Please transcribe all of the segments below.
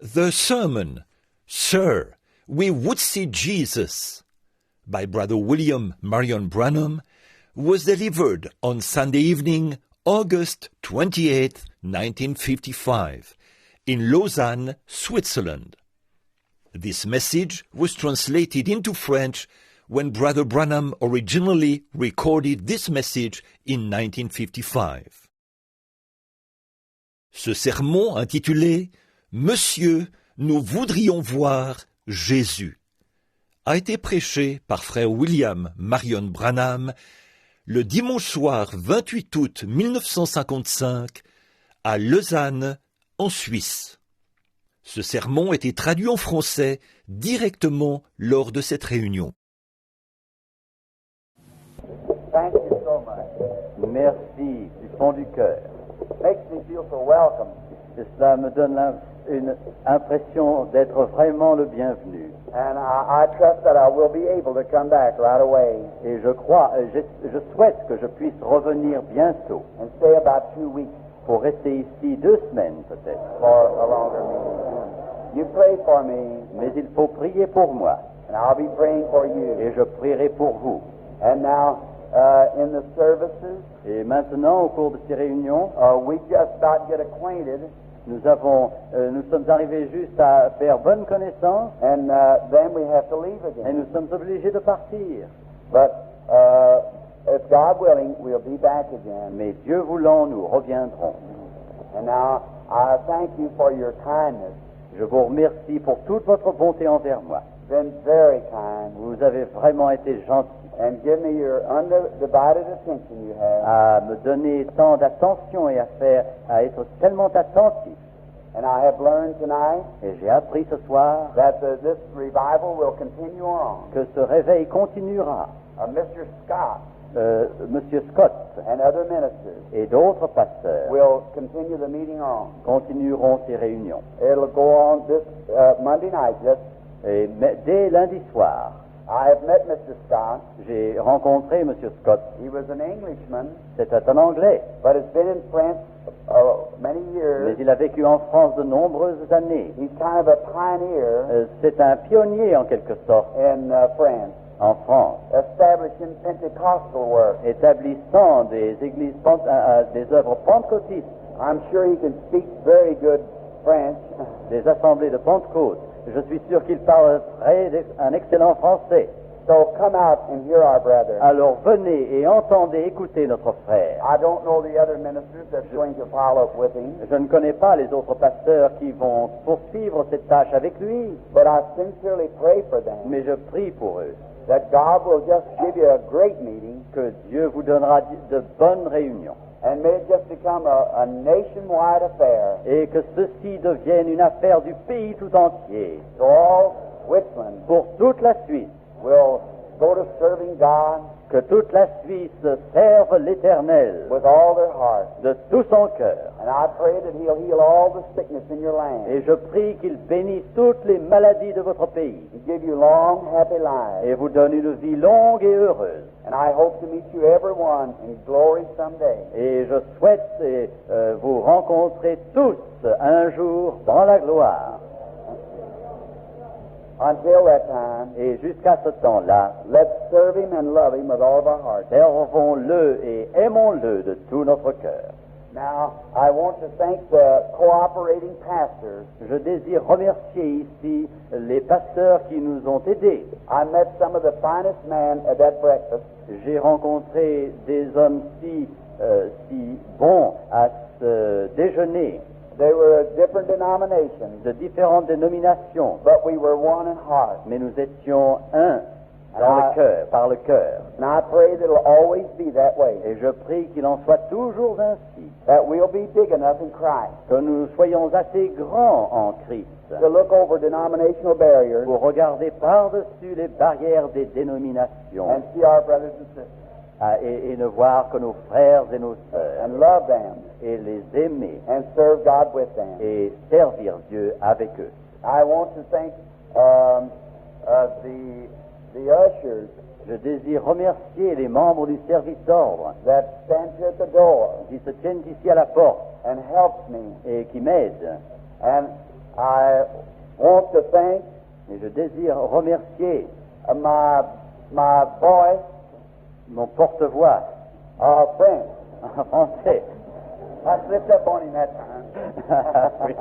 The sermon, Sir, We Would See Jesus, by Brother William Marion Branham, was delivered on Sunday evening, August 28, 1955, in Lausanne, Switzerland. This message was translated into French when Brother Branham originally recorded this message in 1955. Ce sermon intitulé « Monsieur, nous voudrions voir Jésus » a été prêché par frère William Marion Branham le dimanche soir 28 août 1955 à Lausanne, en Suisse. Ce sermon était traduit en français directement lors de cette réunion. Thank you so much. Merci du fond du cœur. Makes me feel so welcome. Et cela me donne une impression d'être vraiment le bienvenu. And I trust that I will be able to come back right away Et je crois, je souhaite que je puisse revenir bientôt and stay about 2 weeks pour rester ici 2 semaines peut-être. for a longer meeting. You pray for me, Mais il faut prier pour moi and I'll be praying for you. et je prierai pour vous. And now, in the services, Et maintenant, au cours de ces réunions, we just about get acquainted, nous sommes arrivés juste à faire bonne connaissance and then we have to leave et again. nous sommes obligés de partir. But if God willing, we'll be back again. Mais Dieu voulant, nous reviendrons. And now, I thank you for your kindness. Je vous remercie pour toute votre bonté envers moi. Been very kind. Vous avez vraiment été gentil And give me your undivided attention you have. à me donner tant d'attention et à être tellement attentif. And I have learned tonight Et j'ai appris ce soir that this revival will continue on. que ce réveil continuera. Mr. Scott Monsieur Scott and other ministers et d'autres pasteurs will continue the meeting on. continueront ces réunions. It'll go on this Monday night. Mais dès lundi soir, I have met Mr. Scott. j'ai rencontré Monsieur Scott. He was an Englishman, C'était un Anglais, but has been in France many mais years. il a vécu en France de nombreuses années. He's kind of a pioneer C'est un pionnier en quelque sorte in France, en France, establishing Pentecostal work. établissant des églises, des œuvres pentecôtistes, I'm sure he can speak very good French. des assemblées de Pentecôte. Je suis sûr qu'il parle un excellent français. So come out and hear our brother. Alors venez et entendez, écoutez notre frère. I don't know the other ministers that's going to follow with him, Je ne connais pas les autres pasteurs qui vont poursuivre cette tâche avec lui, but I sincerely pray for them mais je prie pour eux, that God will just give you a great meeting que Dieu vous donnera de bonnes réunions and may it just become a nationwide affair. et que ceci devienne une affaire du pays tout entier. So all Switzerland Pour toute la Suisse, will go to serving God que toute la Suisse serve l'Éternel with all their heart. de tout son cœur. And I pray that He'll heal all the sickness in your land Et je prie qu'il bénisse toutes les maladies de votre pays and give you long, happy lives. et vous donne une vie longue et heureuse. And I hope to meet you everyone in glory someday. Et je souhaite vous rencontrer tous un jour dans la gloire. Until that time, Et jusqu'à ce temps-là, let's serve Him and love Him with all of our hearts. servons-le et aimons-le de tout notre cœur. Now, I want to thank the cooperating pastors. Je désire remercier ici les pasteurs qui nous ont aidés. I met some of the finest men at that breakfast. J'ai rencontré des hommes si bons à ce déjeuner, They were of different denominations, de différentes dénominations, but we were one in heart. mais nous étions un dans le cœur, par le cœur. And I pray that it'll always be that way, Et je prie qu'il en soit toujours ainsi, that we'll be big enough in Christ que nous soyons assez grands en Christ to look over denominational barriers pour regarder par-dessus les barrières des dénominations and see our brothers and sisters et ne voir que nos frères et nos sœurs and love them et les aimer and serve God with them. et servir Dieu avec eux. I want to thank the ushers Je désire remercier les membres du service d'ordre that stand here at the door qui se tiennent ici à la porte and helps me. et qui m'aident. And I want to thank Et je désire remercier my voice, mon porte-voix French. en français. I slipped up on him that time. Oui,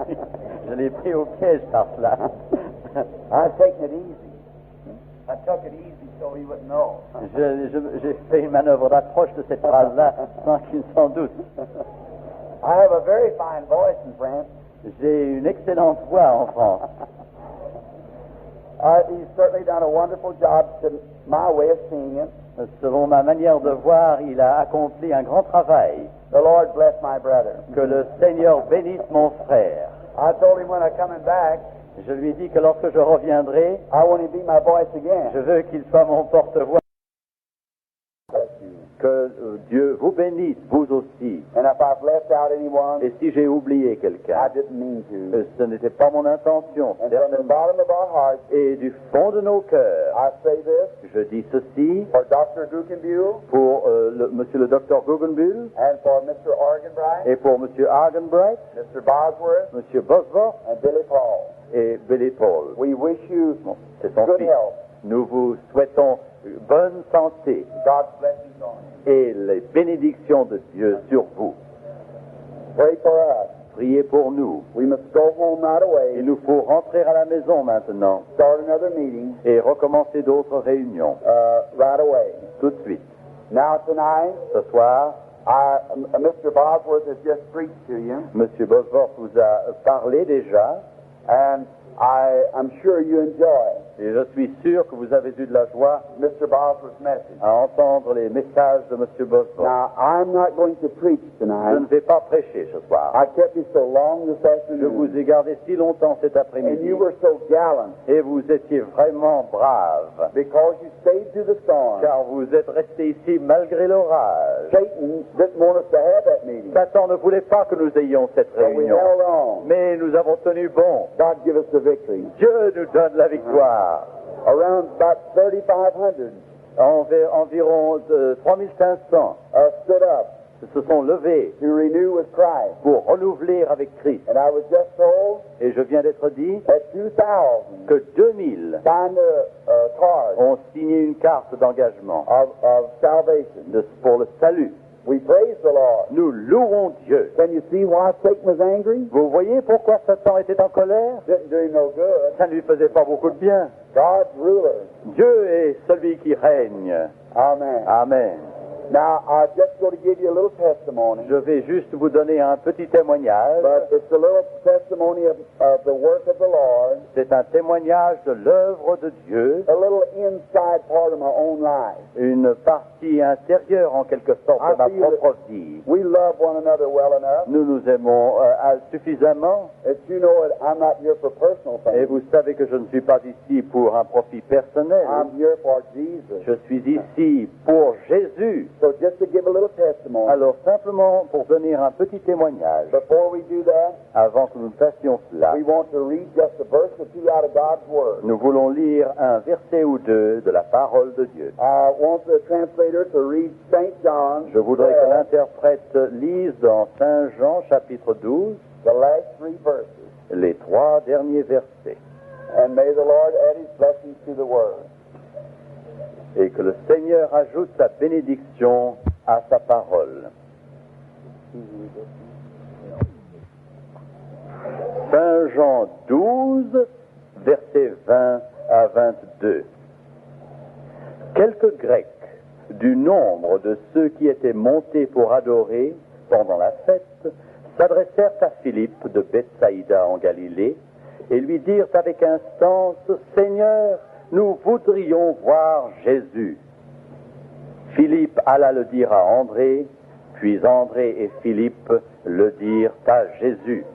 je l'ai pris au piège par cela. I was taking it easy. I took it easy so he wouldn't know. J'ai fait une manœuvre d'approche de cette phrase-là sans qu'il s'en doute. I have a very fine voice in France. J'ai une excellente voix en France. He's certainly done a wonderful job to my way of seeing it. Selon ma manière de voir, il a accompli un grand travail. The Lord bless my brother. Que le Seigneur bénisse mon frère. I told him when I'm coming back, Je lui ai dit que lorsque je reviendrai, I want him to be my voice again. je veux qu'il soit mon porte-voix. Que Dieu vous bénisse, vous aussi. And if I've left out anyone, Et si j'ai oublié I quelqu'un, didn't mean to. ce n'était pas mon intention. And from the bottom of our hearts, Et du fond de nos cœurs, I say this je dis ceci for Dr. Gukenbuhl pour monsieur le docteur Guggenbuhl and for Mr. Argenbright, et pour monsieur Argenbright, Mr. Bosworth, monsieur Bosworth and Billy Paul. et Billy Paul. We wish you Bon, c'est son good fils. health. Nous vous souhaitons bonne santé God's blessings on you. et les bénédictions de Dieu sur vous. Pray for us. Priez pour nous. We must go home right away, Il nous faut rentrer à la maison maintenant start another meeting et recommencer d'autres réunions right away. tout de suite. Now tonight, Ce soir, Mr. Bosworth has just preached to you, monsieur Bosworth vous a parlé déjà and I'm sure you enjoy et je suis sûr que vous avez eu de la joie Mr. Bosworth's message. à entendre les messages de monsieur Bosworth. Now, I'm not going to preach Je ne tonight. vais pas prêcher ce soir. I kept you so long this Je vous afternoon, ai gardé si longtemps cet and après-midi you were so gallant et vous étiez vraiment brave because you stayed through the storm. car vous êtes resté ici malgré l'orage. Satan didn't want us to have that meeting, Satan ne voulait pas que nous ayons cette but we réunion, held on. mais nous avons tenu bon. God give us the victory. Dieu nous donne la victoire. Around about 3,500 Environ 3500 stood up se sont levés to renew with Christ. pour renouveler avec Christ. And I was just told Et je viens d'être dit that 2,000 que 2000 signed a card ont signé une carte d'engagement of salvation. pour le salut. We praise the Lord. Nous louons Dieu. Can you see why Satan was angry? Vous voyez pourquoi Satan était en colère? Didn't do him no good. Ça ne lui faisait pas beaucoup de bien. God's ruler. Dieu est celui qui règne. Amen. Amen. Now, I'm just going to give you a little testimony, Je vais juste vous donner un petit témoignage. but it's a little testimony of the work of the Lord, C'est un témoignage de l'œuvre de Dieu, a little inside part of my own life. une partie intérieure en quelque sorte de ma I feel propre vie. We love one another well enough. Nous nous aimons suffisamment As you know it, I'm not here for personal et things. vous savez que je ne suis pas ici pour un profit personnel. I'm here for Jesus. Je suis ici pour Jésus. So just to give a little testimony, Alors simplement pour donner un petit témoignage, before we do that, avant que nous fassions cela, we want to read just a verse or two out of God's Word. nous voulons lire un verset ou deux de la parole de Dieu. I want the translator to read St. John, Je voudrais que l'interprète lise dans Saint Jean chapitre 12 the last 3 verses. les 3 derniers versets. And may the Lord add His blessings to the Word. Et que le Seigneur ajoute sa bénédiction à sa parole. Saint Jean 12, versets 20 à 22. Quelques Grecs du nombre de ceux qui étaient montés pour adorer pendant la fête s'adressèrent à Philippe de Bethsaïda en Galilée et lui dirent avec instance, « Seigneur, nous voudrions voir Jésus. » Philippe alla le dire à André, puis André et Philippe le dirent à Jésus.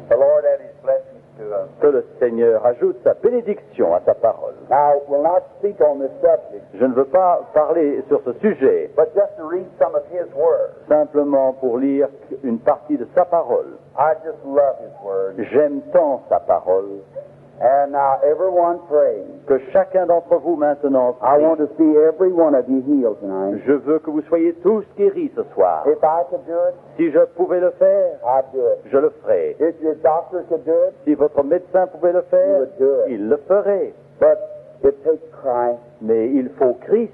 The Lord add His blessings to us. Que le Seigneur ajoute sa bénédiction à sa parole. Now, we'll not speak on this subject, Je ne veux pas parler sur ce sujet, but just to read some of His Word. simplement pour lire une partie de sa parole. I just love His Word. J'aime tant sa parole. And now everyone pray. Que chacun d'entre vous maintenant I prie. want to see every one of you healed tonight. Je veux que vous soyez tous guéris ce soir. If I could do it, Si je pouvais le faire, I'd do it. je le ferais. If your doctor could do it, Si votre médecin pouvait le faire, he would do it. il le ferait. But it takes Christ, Mais il faut Christ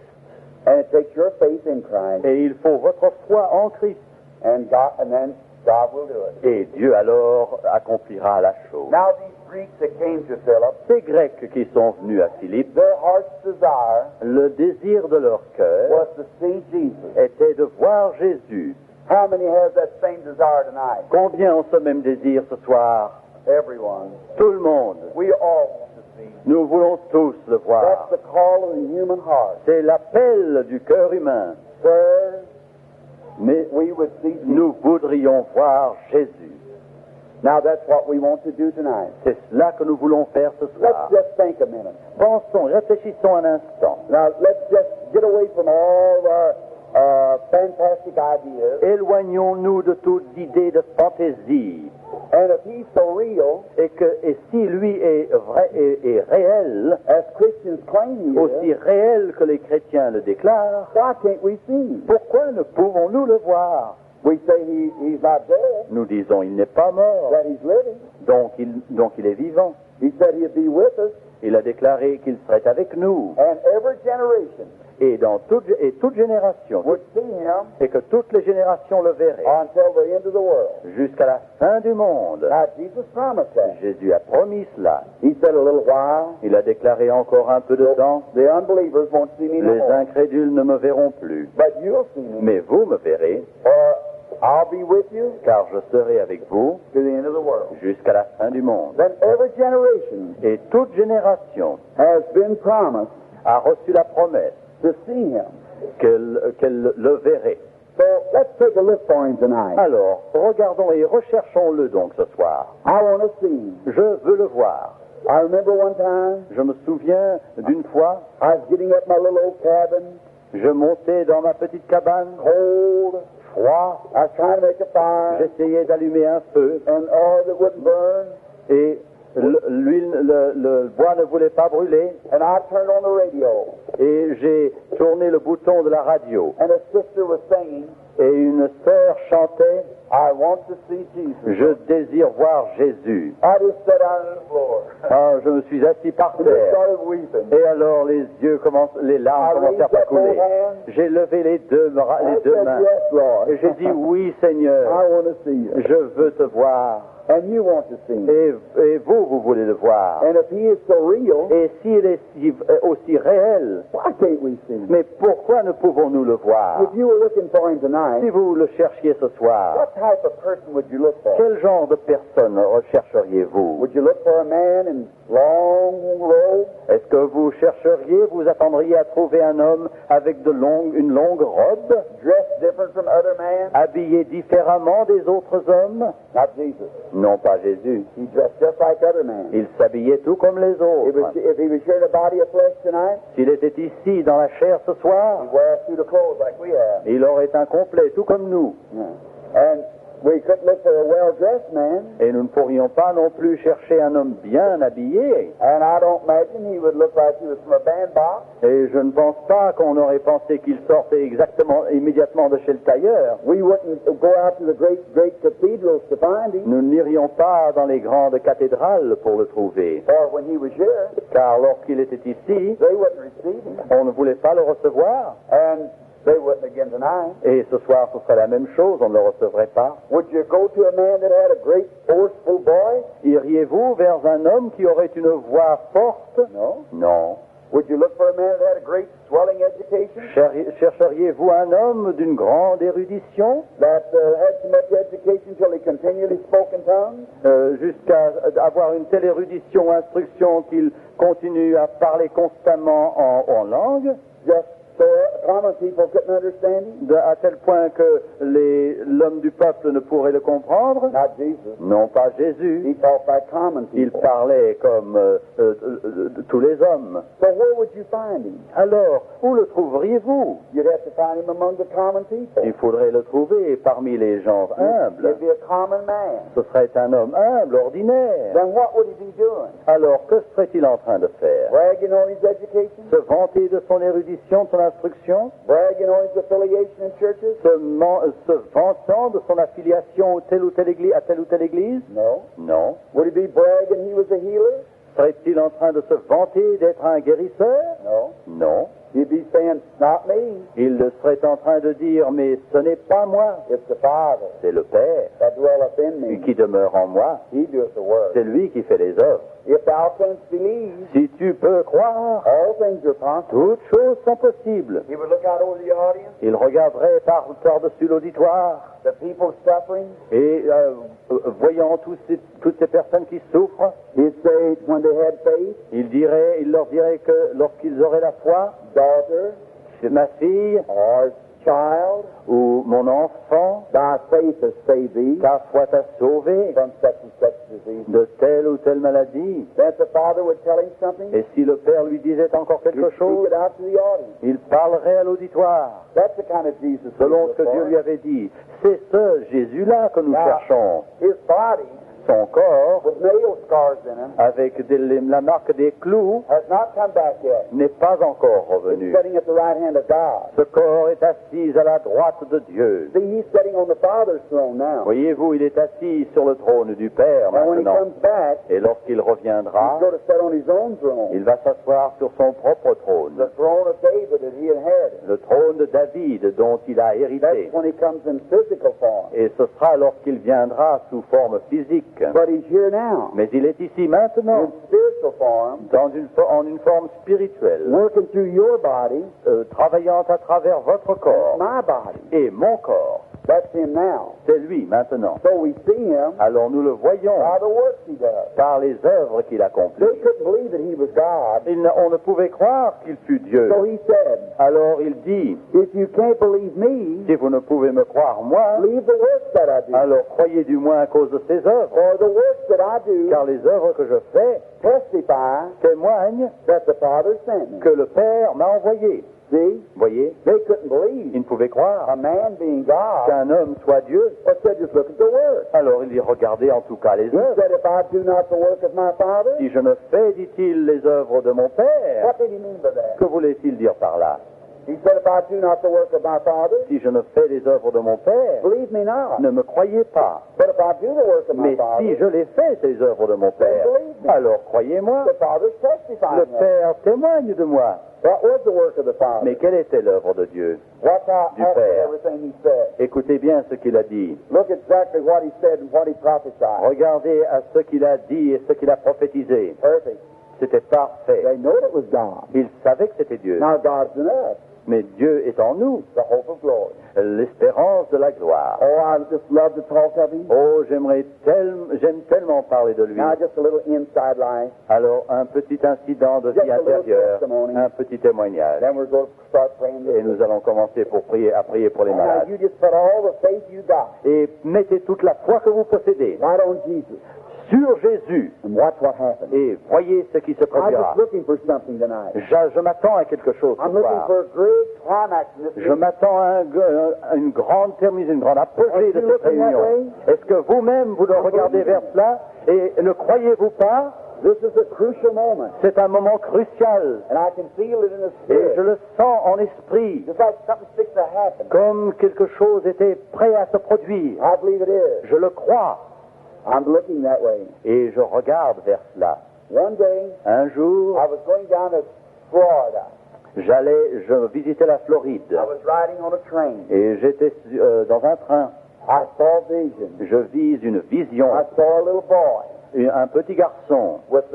and it takes your faith in Christ, et il faut votre foi en Christ. and then God will do it. Et Dieu alors accomplira la chose. Now these Greeks that came to Philip, Ces Grecs qui sont venus à Philippe, their heart's desire le désir de leur cœur was to see Jesus. était de voir Jésus. How many has that same desire tonight? Combien ont ce même désir ce soir? Everyone. Tout le monde. We all want to see. Nous voulons tous le That's voir. the call of the human heart. C'est l'appel du cœur humain. Sir, Mais we would see Jesus. nous voudrions voir Jésus. Now that's what we want to do tonight. C'est cela que nous voulons faire ce Let's soir. just think a minute. Pensons, réfléchissons un instant. Now let's just get away from all our fantastic ideas. Éloignons-nous de toute idée de fantaisie. And if he's so real, Et si lui est vrai et réel, as Christians claim he aussi is, réel que les chrétiens le déclarent, why can't we see him? pourquoi ne pouvons-nous le voir? We say he's not dead, Nous disons il n'est pas mort, that he's living. donc il est vivant. He said he'd be with us, Il a déclaré qu'il serait avec nous. and every generation Et toute génération, would see him et que toutes les générations le verraient, until the end of the world. jusqu'à la fin du monde. Now Jesus promised that. Jésus a promis cela. He said a little while, Il a déclaré encore un peu de temps, the unbelievers won't see me no les more, incrédules ne me verront plus, but you'll see me, mais vous me verrez, or I'll be with you car je serai avec vous to the end of the world. jusqu'à la fin du monde. Then every generation Et toute génération has been promised a reçu la promesse to see him. qu'elle le verrait. So let's take a look for him tonight. Alors, regardons et recherchons-le donc ce soir. I want to see him. Je veux le voir. I remember one time Je me souviens d'une fois, I was getting up my little old cabin, je montais dans ma petite cabane, cold, froid, I was trying to make a fire, j'essayais d'allumer un feu and oil that wouldn't burn, et le bois ne voulait pas brûler and I turned on the radio, et j'ai tourné le bouton de la radio and a sister was singing, et une sœur chantait I want to see Jesus. « Je désire voir Jésus I just sat down on the floor. ». Ah, je me suis assis par And just terre started weeping. et alors les larmes I raised commencèrent à up both couler. hands. J'ai levé les deux I said, mains yes, Lord. et j'ai dit « Oui Seigneur, I want to see you. je veux te voir ». And you want to see him. Et vous voulez le voir. And if he is so real, Et s'il est aussi réel, why can't we see him? mais pourquoi ne pouvons-nous le voir? If you were looking for him tonight, Si vous le cherchiez ce soir, what type of person would you look for? quel genre de personne rechercheriez-vous? Would you look for a man in long robes? Est-ce que vous chercheriez, vous attendriez à trouver un homme avec une longue robe, Dressed different from other men? habillé différemment des autres hommes? Not Jesus. Non, pas Jésus. He dressed just like other men. Il s'habillait tout comme les autres. If he was here in a body of flesh tonight, S'il était ici dans la chair ce soir, he'd wear a suit of clothes like we have. il aurait un complet tout comme nous. Yeah. And we couldn't look for a well-dressed man, Et nous ne pourrions pas non plus chercher un homme bien habillé. and I don't imagine he would look like he was from a bandbox. Et je ne pense pas qu'on aurait pensé qu'il sortait immédiatement de chez le tailleur. We wouldn't go out to the great cathedrals to find him, Nous n'irions pas dans les grandes cathédrales pour le trouver. or when he was here, Car lorsqu'il était ici, they wouldn't receive him, on ne voulait pas le recevoir. and they wouldn't again tonight. Et ce soir, ce serait la même chose, on ne le recevrait pas. Would you go to a man that had a great forceful voice? Iriez-vous vers un homme qui aurait une voix forte? No. Non. Would you look for a man that had a great swelling education, Chercheriez-vous un homme d'une grande érudition, that had so much education till he continually spoke in tongues? jusqu'à avoir une telle érudition, instruction qu'il continue à parler constamment en langue? Just common people couldn't understand him? à tel point que l'homme du peuple ne pourrait le comprendre? Not Jesus. Non, pas Jésus. He talked like common Il people. parlait comme tous les hommes. So where would you find him? Alors, où le trouveriez-vous? You'd have to find him among the common people. Il faudrait le trouver parmi les gens humbles. He'd be a common man. Ce serait un homme humble, ordinaire. Then what would he be doing? Alors, que serait-il en train de faire? Bragging on his education? Se vanter de son érudition, de son instruction? Bragging on his affiliation in churches? Se vantant de son affiliation à telle ou telle église? No. Non. Would he be bragging he was a healer? Serait-il en train de se vanter d'être un guérisseur? No. Non. He'd be saying, not me. Il serait en train de dire, mais ce n'est pas moi, It's the Father c'est le Père that dwelleth in me. qui demeure en moi. He doeth the work. C'est lui qui fait les œuvres. If thou canst believe, Si tu peux croire, all things are possible. toutes choses sont possibles. He would look out over the audience, Il regarderait par-dessus l'auditoire the people suffering. et voyant toutes ces personnes qui souffrent, He'd say, when they had faith, il leur dirait que lorsqu'ils auraient la foi, daughter c'est ma fille or child, ou mon enfant, thy faith has saved thee ta foi t'a sauvé from such and such disease. de telle ou telle maladie. Then the Father would tell him something, Et si le Père lui disait encore he'd quelque speak chose, it out to the audience. il parlerait à l'auditoire, That's the kind of Jesus we selon look ce que Dieu for. lui avait dit. C'est ce Jésus-là que nous Now, cherchons. his body, Son corps, with nail scars in him, avec la marque des clous, has not come back yet. n'est pas encore He's revenu. sitting at the right hand of God. Ce corps est assis à la droite de Dieu. See, he's sitting on the Father's throne now. Voyez-vous, il est assis sur le trône du Père And when he maintenant. comes back, Et lorsqu'il he's reviendra, going to sit on his own throne, il va s'asseoir sur son propre trône, the throne of David that he inherited. le trône de David dont il a hérité. That's when he comes in physical form. Et ce sera lorsqu'il viendra sous forme physique. But he's here now, Mais il est ici maintenant, in spiritual form, en une forme spirituelle, working through your body, travaillant à travers votre corps my body. et mon corps. That's him now. C'est lui maintenant. So we see him Alors nous le voyons by the works he does. par les œuvres qu'il accomplit. They couldn't believe that he was God. On ne pouvait croire qu'il fût Dieu. So he said, Alors il dit, if you can't believe me, si vous ne pouvez me croire moi, believe the works that I do. alors croyez du moins à cause de ces œuvres. For the works that I do Car les œuvres que je fais testify témoignent that the Father sent me. que le Père m'a envoyé. See? Voyez, They couldn't believe ils ne pouvaient croire a man being God. qu'un homme soit Dieu. But said, just look at the works. Alors il y regardait en tout cas les He œuvres. said, if I do not the work of my Father, Si je ne fais, dit-il, les œuvres de mon Père, what did he mean by that? que voulait-il dire par là? He said, if I do not the work of my Father, Si je ne fais les œuvres de mon Père, believe me not. ne me croyez pas. But if I do the work of my Mais Father, si je les fais, ces œuvres de mon Père, alors croyez-moi, the Father's testifying le of it. Père témoigne de moi. What was the work of the Father? Mais quelle était l'œuvre de Dieu? Watch out du after Père. everything he said. Écoutez bien ce qu'il a dit. Look exactly what he said and what he prophesied. Regardez à ce qu'il a dit et ce qu'il a prophétisé. Perfect. C'était parfait. They know it was God. Il savait que c'était Dieu. Now God's in us, Mais Dieu est en nous, the hope of glory. l'espérance de la gloire. Oh, I just love to talk of him. Oh, j'aime tellement parler de lui. Now just a little inside line. Alors, un petit incident de vie intérieure, un petit témoignage. Then we're going to start praying this. Et nous allons commencer à prier pour les Now malades. you just put all the faith you got Et mettez toute la foi que vous possédez right on Jesus sur Jésus and watch what happens. et voyez ce qui se I'm produira. just looking for something tonight. Je m'attends à quelque chose I'm ce looking soir. for a great climax in this Je meeting. m'attends à une grande terminaison, une grande apogée de cette réunion. Est-ce que vous-même, vous le regardez vers cela et ne croyez-vous pas? This is a crucial moment, C'est un moment crucial and I can feel it in the et je spirit. le sens en esprit, Just like something's fixing to happen. comme quelque chose était prêt à se produire. I believe it is. Je le crois I'm looking that way. et je regarde vers cela. One day, Un jour, I was going down to Florida. je visitais la Floride I was riding on a train. et j'étais dans un train. I saw vision. Je vis une vision, I saw a little boy un petit garçon with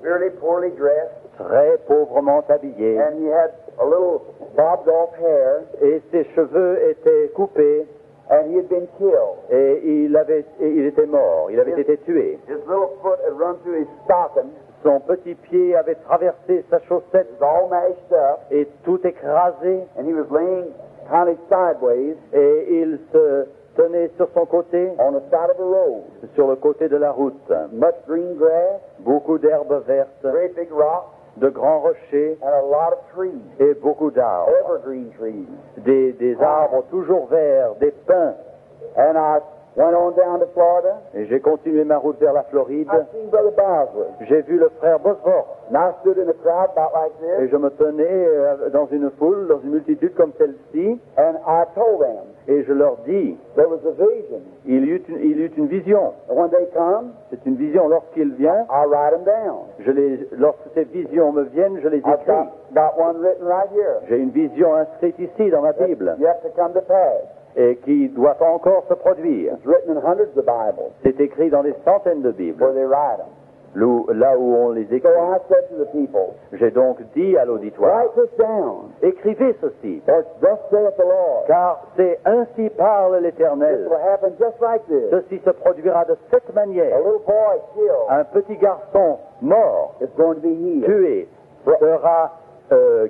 really poorly dressed, très pauvrement habillé and he had a little bobbed off hair, et ses cheveux étaient coupés and he had been killed. et il était mort, il avait été tué. His little foot had run through his stocking. Son petit pied avait traversé sa chaussette It was all mashed up, et tout écrasé, and he was laying kind of sideways et il se tenait sur son côté, on the side of the road. sur le côté de la route. Much green grass, Beaucoup d'herbes vertes, very big rocks, de grands rochers and a lot of trees, et beaucoup d'arbres. evergreen trees. Des arbres toujours verts, des pins. And I went on down to Florida. Et j'ai continué ma route vers la Floride. I seen Brother Bosworth, J'ai vu le frère Bosworth. and I stood in a crowd about like Et this, je me tenais dans une foule, dans une multitude comme celle-ci, and I told them et je leur dis, there was a vision. il y eut une vision. And when they come, C'est une vision. Lorsqu'il vient, I write them down. lorsque ces visions me viennent, je les I've écris. got one written right here. J'ai une vision inscrite ici dans ma Bible, Yet to come to pass. et qui doit encore se produire. It's written in hundreds of Bibles C'est écrit dans des centaines de where Bibles, they write them. là où on les So écrit. I said to the people, J'ai donc dit à l'auditoire, write this down. écrivez ceci, For thus saith the Lord. car c'est ainsi parle This l'Éternel. will happen just like this. Ceci se produira de cette A manière. little boy killed Un petit garçon mort, is going to be healed. tué, sera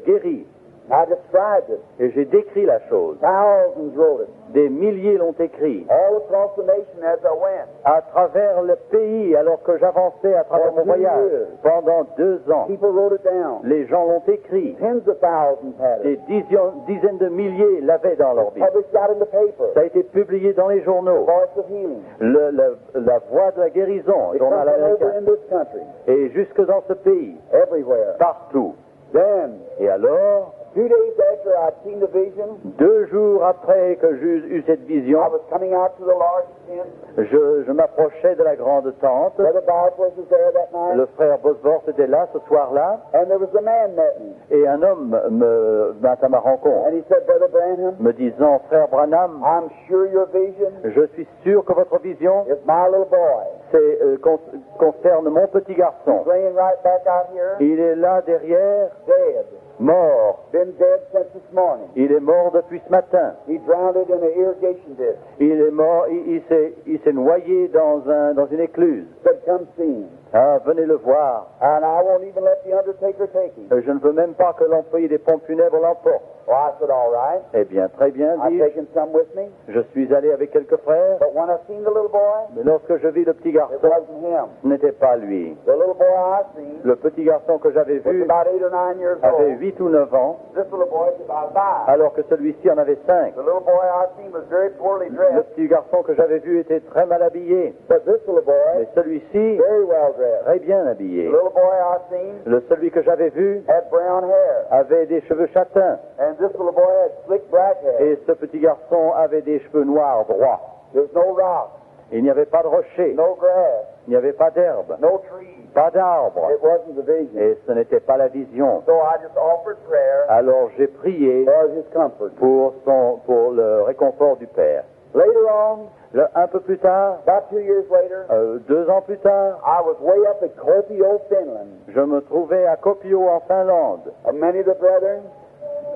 guéri. I described it. Et j'ai décrit la chose. Thousands wrote it. Des milliers l'ont écrit. All across the nation as I went. À travers le pays, alors que j'avançais à travers mon voyage, pendant 2 ans, People wrote it down. les gens l'ont écrit. Tens of thousands had Des it. dizaines de milliers l'avaient dans leur Bible. Published out in the paper. Ça a été publié dans les journaux. Voice of healing. La voix de la guérison, It journal comes from over américain. in this country. Et jusque dans ce pays, Everywhere. partout. Then, Et alors, 2 days after I'd seen the vision, 2 jours après que j'eus eu cette vision, I was coming out to the large tent. je m'approchais de la grande tente. Brother Bosworth was there that night. Le frère Bosworth était là ce soir-là, And there was a man met me. et un homme vint à ma rencontre, And he said, Brother Branham, me disant, frère Branham, I'm sure your vision je suis sûr que votre vision is my little boy. concerne mon petit garçon. Laying right back out here, Il est là derrière, dead. mort. Been dead since this morning. Il est mort depuis ce matin. He drowned in an irrigation ditch. Il est mort, il s'est noyé dans une écluse. Said, come see him. Ah, venez le voir. And I won't even let the undertaker take him. Je ne veux même pas que l'employé des pompes funèbres l'emporte. Well, I said, all right. Eh bien, très bien, I've dis-je. taken some with me. Je suis allé avec quelques frères, But when I seen the little boy, mais lorsque je vis le petit it garçon, wasn't him. ce n'était pas lui. The little boy I seen Le petit garçon que j'avais was vu about 8 or 9 years avait old. 8 ou 9 ans, This little boy was about 5. alors que celui-ci en avait 5. The little boy I seen was very poorly Le dressed. petit garçon que j'avais vu était très mal habillé, But this little boy, mais celui-ci, very well dressed. très bien The habillé. little boy I seen Celui que j'avais vu had brown hair. avait des cheveux châtains, And this little boy had slick black hair. et ce petit garçon avait des cheveux noirs droits. There's no rock, Il n'y avait pas de rocher, no grass, il n'y avait pas d'herbe, no trees. pas d'arbre, It wasn't the vision. et ce n'était pas la vision. So I just offered prayer Alors j'ai prié for his comfort. pour le réconfort du Père. Later on, Un peu plus tard, about 2 years later, 2 ans plus tard, I was way up at Kuopio, Finland. je me trouvais à Kuopio en Finlande, Many of the brethren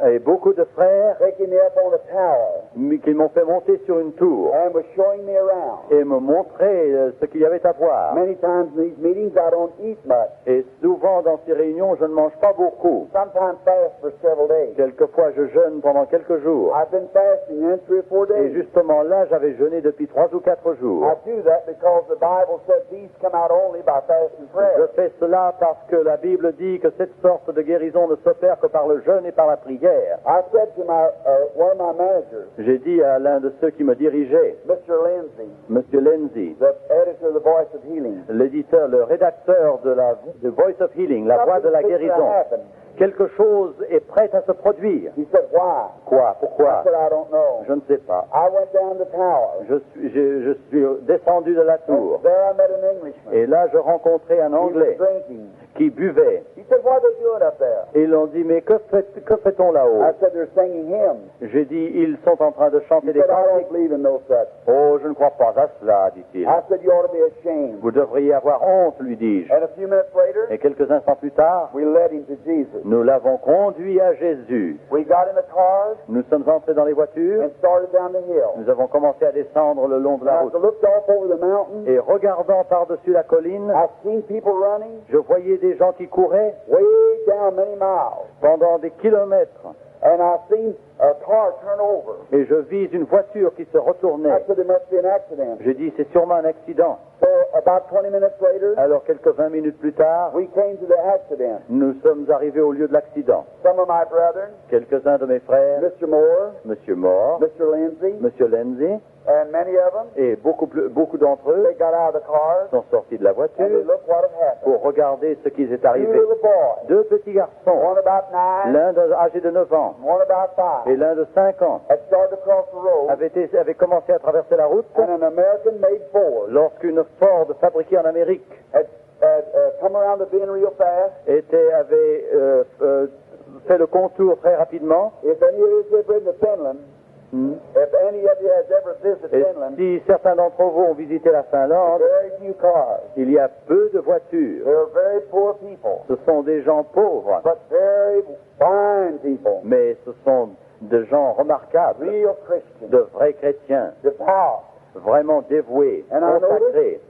et beaucoup de frères taking me up on a tower qui m'ont fait monter sur une tour and was showing me around. et me montrer ce qu'il y avait à voir. Many times in these meetings I don't eat much. Et souvent dans ces réunions, je ne mange pas beaucoup. Sometimes fast for several days. Quelquefois, je jeûne pendant quelques jours. I've been fasting in 3 or 4 Et days. justement là, j'avais jeûné depuis 3 ou 4 jours. I do that because the Bible said these come out only by fast and Je prayer. fais cela parce que la Bible dit que cette sorte de guérison ne s'opère que par le jeûne et par la prière. I said to one of my managers, J'ai dit à l'un de ceux qui me dirigeait, Mr. Lindsay, Monsieur Lindsay, the editor of the Voice of Healing, l'éditeur, le rédacteur de Voice of Healing, la voix de la something's fixing to guérison, happen. quelque chose est prêt à se produire. He said, why? Quoi? I Pourquoi? said, I don't know. Je ne sais pas. I went down the tower. Je suis descendu de la tour. There I met an Englishman. Et là, je rencontrais un He was Anglais drinking. qui buvait. He said, what are they doing up there? Et ils ont dit, mais que fait-on là-haut? I said, they're singing hymns. J'ai dit, ils sont en train de He chanter des said, I don't cantiques. believe in no such. Oh, je ne crois pas à cela, dit-il. I said, you ought to be ashamed. Vous devriez avoir honte, lui dis-je. And a few minutes later, Et quelques instants plus tard, we led him to Jesus. nous l'avons conduit à Jésus. We got in the cars Nous sommes entrés dans les voitures. and started down the hill. Nous avons commencé à descendre le long de la And as route. I looked off over the mountain, Et regardant par-dessus la colline, I seen people running je voyais des gens qui couraient way down many miles. pendant des kilomètres. And I seen a car turn over. Et je vis une voiture qui se I retournait. said, there must be an accident. Je dis, c'est sûrement un accident. So about 20 minutes later, Alors, quelques 20 minutes plus tard, we came to the accident. nous sommes arrivés au lieu de l'accident. Some of my brethren, Quelques-uns de mes frères, Mr. Moore, Monsieur Moore, Mr. Lindsay, Monsieur Lindsay, and many of them, et beaucoup d'entre eux they got out of the cars sont sortis de la and they voiture looked what had happened. pour regarder ce qui est Two arrivé. little boys, Deux petits garçons, one about 9, l'un âgé de 9 ans one about 5, et l'un de 5 ans, had started to cross the road, avaient commencé à traverser la route and an American-made Ford lorsqu'une Ford fabriquée en Amérique had come around the bend real fast. avait fait le contour très rapidement. If any of you have been to Finland, if any of you has ever visited Et Finland, si certains d'entre vous ont visité la Finlande, very few cars. il y a peu de voitures. They're very poor people, Ce sont des gens pauvres, but very fine people, mais ce sont des gens remarquables, real Christians, de vrais chrétiens, devout. vraiment dévoués, And I consacrés.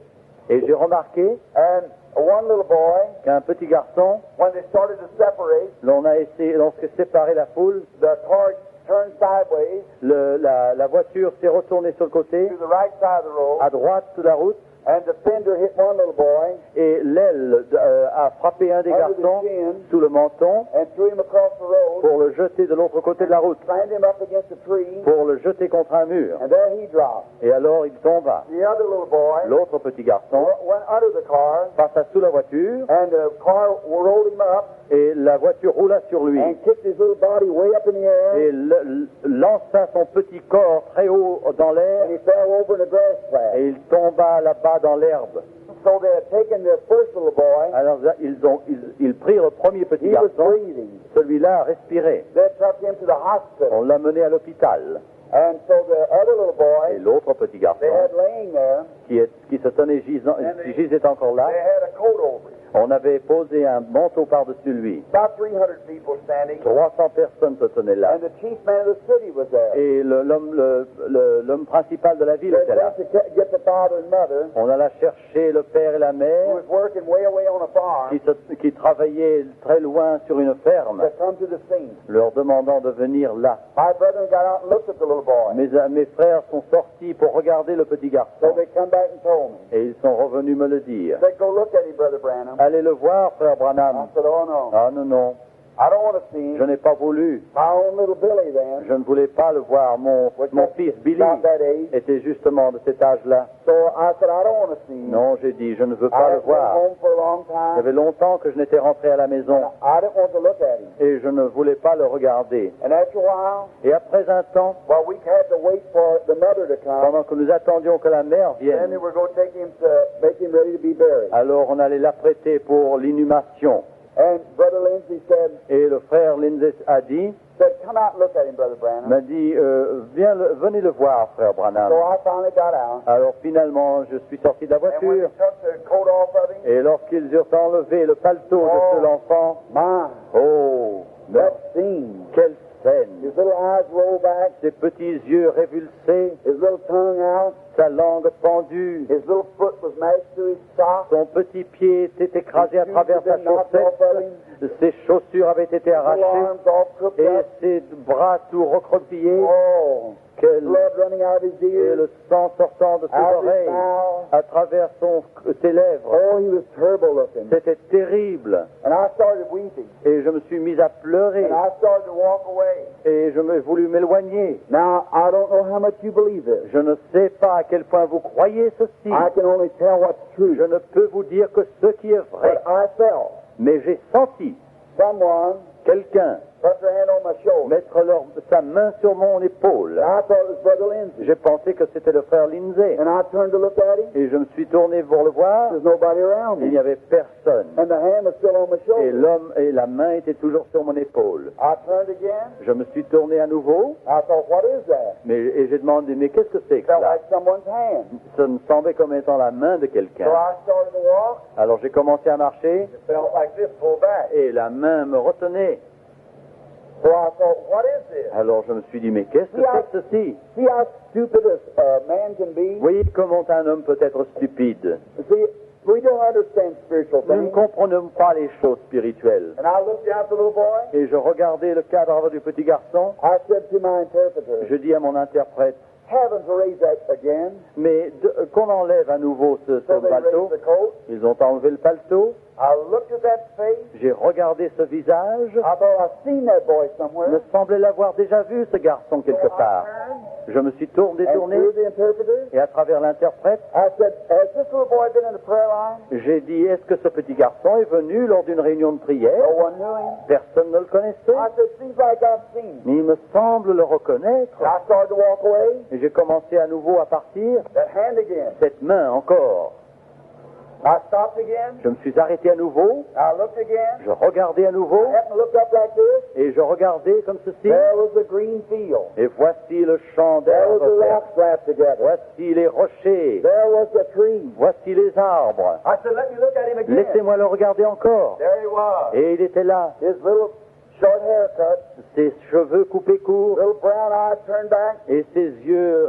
Et j'ai remarqué And one little boy, qu'un petit garçon, when they started to separate, lorsque séparé la foule, the car turned sideways la voiture s'est retournée sur le côté, to the right side of the road, à droite de la route, and the fender hit one little boy et l'aile a frappé un des under the garçons chin sous le menton and threw him across the road, pour le jeter de l'autre côté de la route, slammed him up against a tree, pour le jeter contre un mur. and there he dropped. Et alors il tomba. The other little boy L'autre petit garçon went under the car, passa sous la voiture and the car rolled him up et la voiture roula sur lui and kicked his little body way up in the air, et lança son petit corps très haut dans and l'air he fell over in a grass plat. et il tomba là-bas dans l'herbe. So they had taken the first little boy. Alors ils prirent le premier petit He was garçon, breathing. celui-là respirait. They took him to the hospital. On l'a mené à l'hôpital. And so the other little Et boy, l'autre petit garçon, they had laying there, qui se tenait gisait encore là, they had a coat over him. on avait posé un manteau par-dessus lui. About 300 people standing, 300 personnes se tenaient là. and the chief man of the city was there. Et l'homme principal de la ville They était là. went to get the father and mother, On alla chercher le père et la who mère was working way away on a farm, qui travaillaient très loin sur une ferme, to come to the scene. leur demandant de venir là. My brethren got out and looked at the little boy. Mes frères sont sortis pour regarder le petit So garçon they come back and told me. et ils sont revenus me le dire. They said, go look at him, Brother Branham. Allez le voir, frère I Branham. said, oh no, Ah non, non, I don't want to see him. je n'ai pas voulu. My own little Billy then, Je ne voulais pas le voir. Mon fils Billy about that age. était justement de cet âge-là. So I said, I don't want to see him. Non, j'ai dit, je ne veux I pas le had been voir. home for a long Ça time. fait longtemps que je n'étais rentré à la maison I didn't want to look at him. et je ne voulais pas le regarder. And after a while, Et après un temps, well, we had to wait for the mother to come. pendant que nous attendions que la mère Then they vienne, were going to take him to make him ready to be buried. alors on allait l'apprêter pour l'inhumation. And Brother Lindsay said, Et le frère Lindsay a dit, come out and look at him, Brother Branham. m'a dit, venez le voir, frère Branham. So I finally got out. Alors finalement, je suis sorti de la And when they voiture took the coat off of him, et lorsqu'ils eurent enlevé le paletot de l'enfant, my, oh, mais that scene. quelle scène! His little eyes rolled back, Ses petits yeux révulsés, his little tongue out, sa langue pendue, his little foot was mashed through his sock. son petit pied était écrasé à travers sa His shoes had been knocked off of him. chaussette, ses chaussures avaient été Little arrachées arms all crooked et up. ses bras tout recroquevillés, Oh, blood running out of his et ears, le sang sortant de ses out of his oreilles mouth. à travers ses lèvres. Oh, he was terrible looking. C'était terrible. And I started weeping. Et je me suis mis à pleurer And I started to walk away. et je me voulu m'éloigner. Now, I don't know how much you believe this. Je ne sais pas à quel point vous croyez ceci. I can only tell what's true. Je ne peux vous dire que ce qui est vrai. But I felt Mais j'ai senti someone quelqu'un put their hand on my shoulder. mettre sa main sur mon épaule. I thought it was Brother Lindsay. J'ai pensé que c'était le frère Lindsay. And I turned to look at him. Et je me suis tourné pour le voir. There's nobody around Il me. n'y avait personne. And the hand was still on my Et shoulder. l'homme et la main étaient toujours sur mon épaule. I turned again. Je me suis tourné à nouveau. I thought, what is that? Et j'ai demandé, mais qu'est-ce que c'est que Felt ça? like someone's hand. Ça me semblait comme étant la main de So quelqu'un. I started to walk. Alors j'ai commencé à marcher It felt like this, pulled back. et la main me retenait. So I thought, what is this? Alors je me suis dit, mais qu'est-ce que c'est que ceci? See how stupid a man can be? Vous voyez comment un homme peut être stupide. See, we don't understand spiritual Nous ne things. comprenons pas les choses spirituelles. And I looked down at the little boy. Et je regardais le cadavre du petit garçon. I said to my interpreter, Je dis à mon interprète, heavens raise that again. mais qu'on enlève à nouveau ce So they paletot. raised the coat. Ils ont enlevé le paletot. I looked at that face. J'ai regardé ce visage. I thought I've seen that boy Il me somewhere. semblait l'avoir déjà vu, ce garçon, quelque So part. I turned, Je me suis détourné, and through the interpreter, et à travers l'interprète, I said, has this little boy been in the prayer line? j'ai dit, est-ce que ce petit garçon est venu lors d'une réunion de prière? No one knew him. Personne ne le connaissait. I said, seems like I've seen him. Mais il me semble le reconnaître. And I started to walk away. Et j'ai commencé à nouveau à partir. That hand again. Cette main encore. I stopped again. Je me suis arrêté à nouveau. I looked again. Je regardais à nouveau. I happened to look up like this. Et je regardais comme ceci. There was the green field. Et voici le champ There was the d'herbe verte. rocks wrapped together. Voici les rochers. There was the tree. Voici les arbres. I said, let me look at him again. Laissez-moi le regarder encore. There he was. Et il était là. His little short haircut, Ses cheveux coupés courts. little brown eyes turned back, Et ses yeux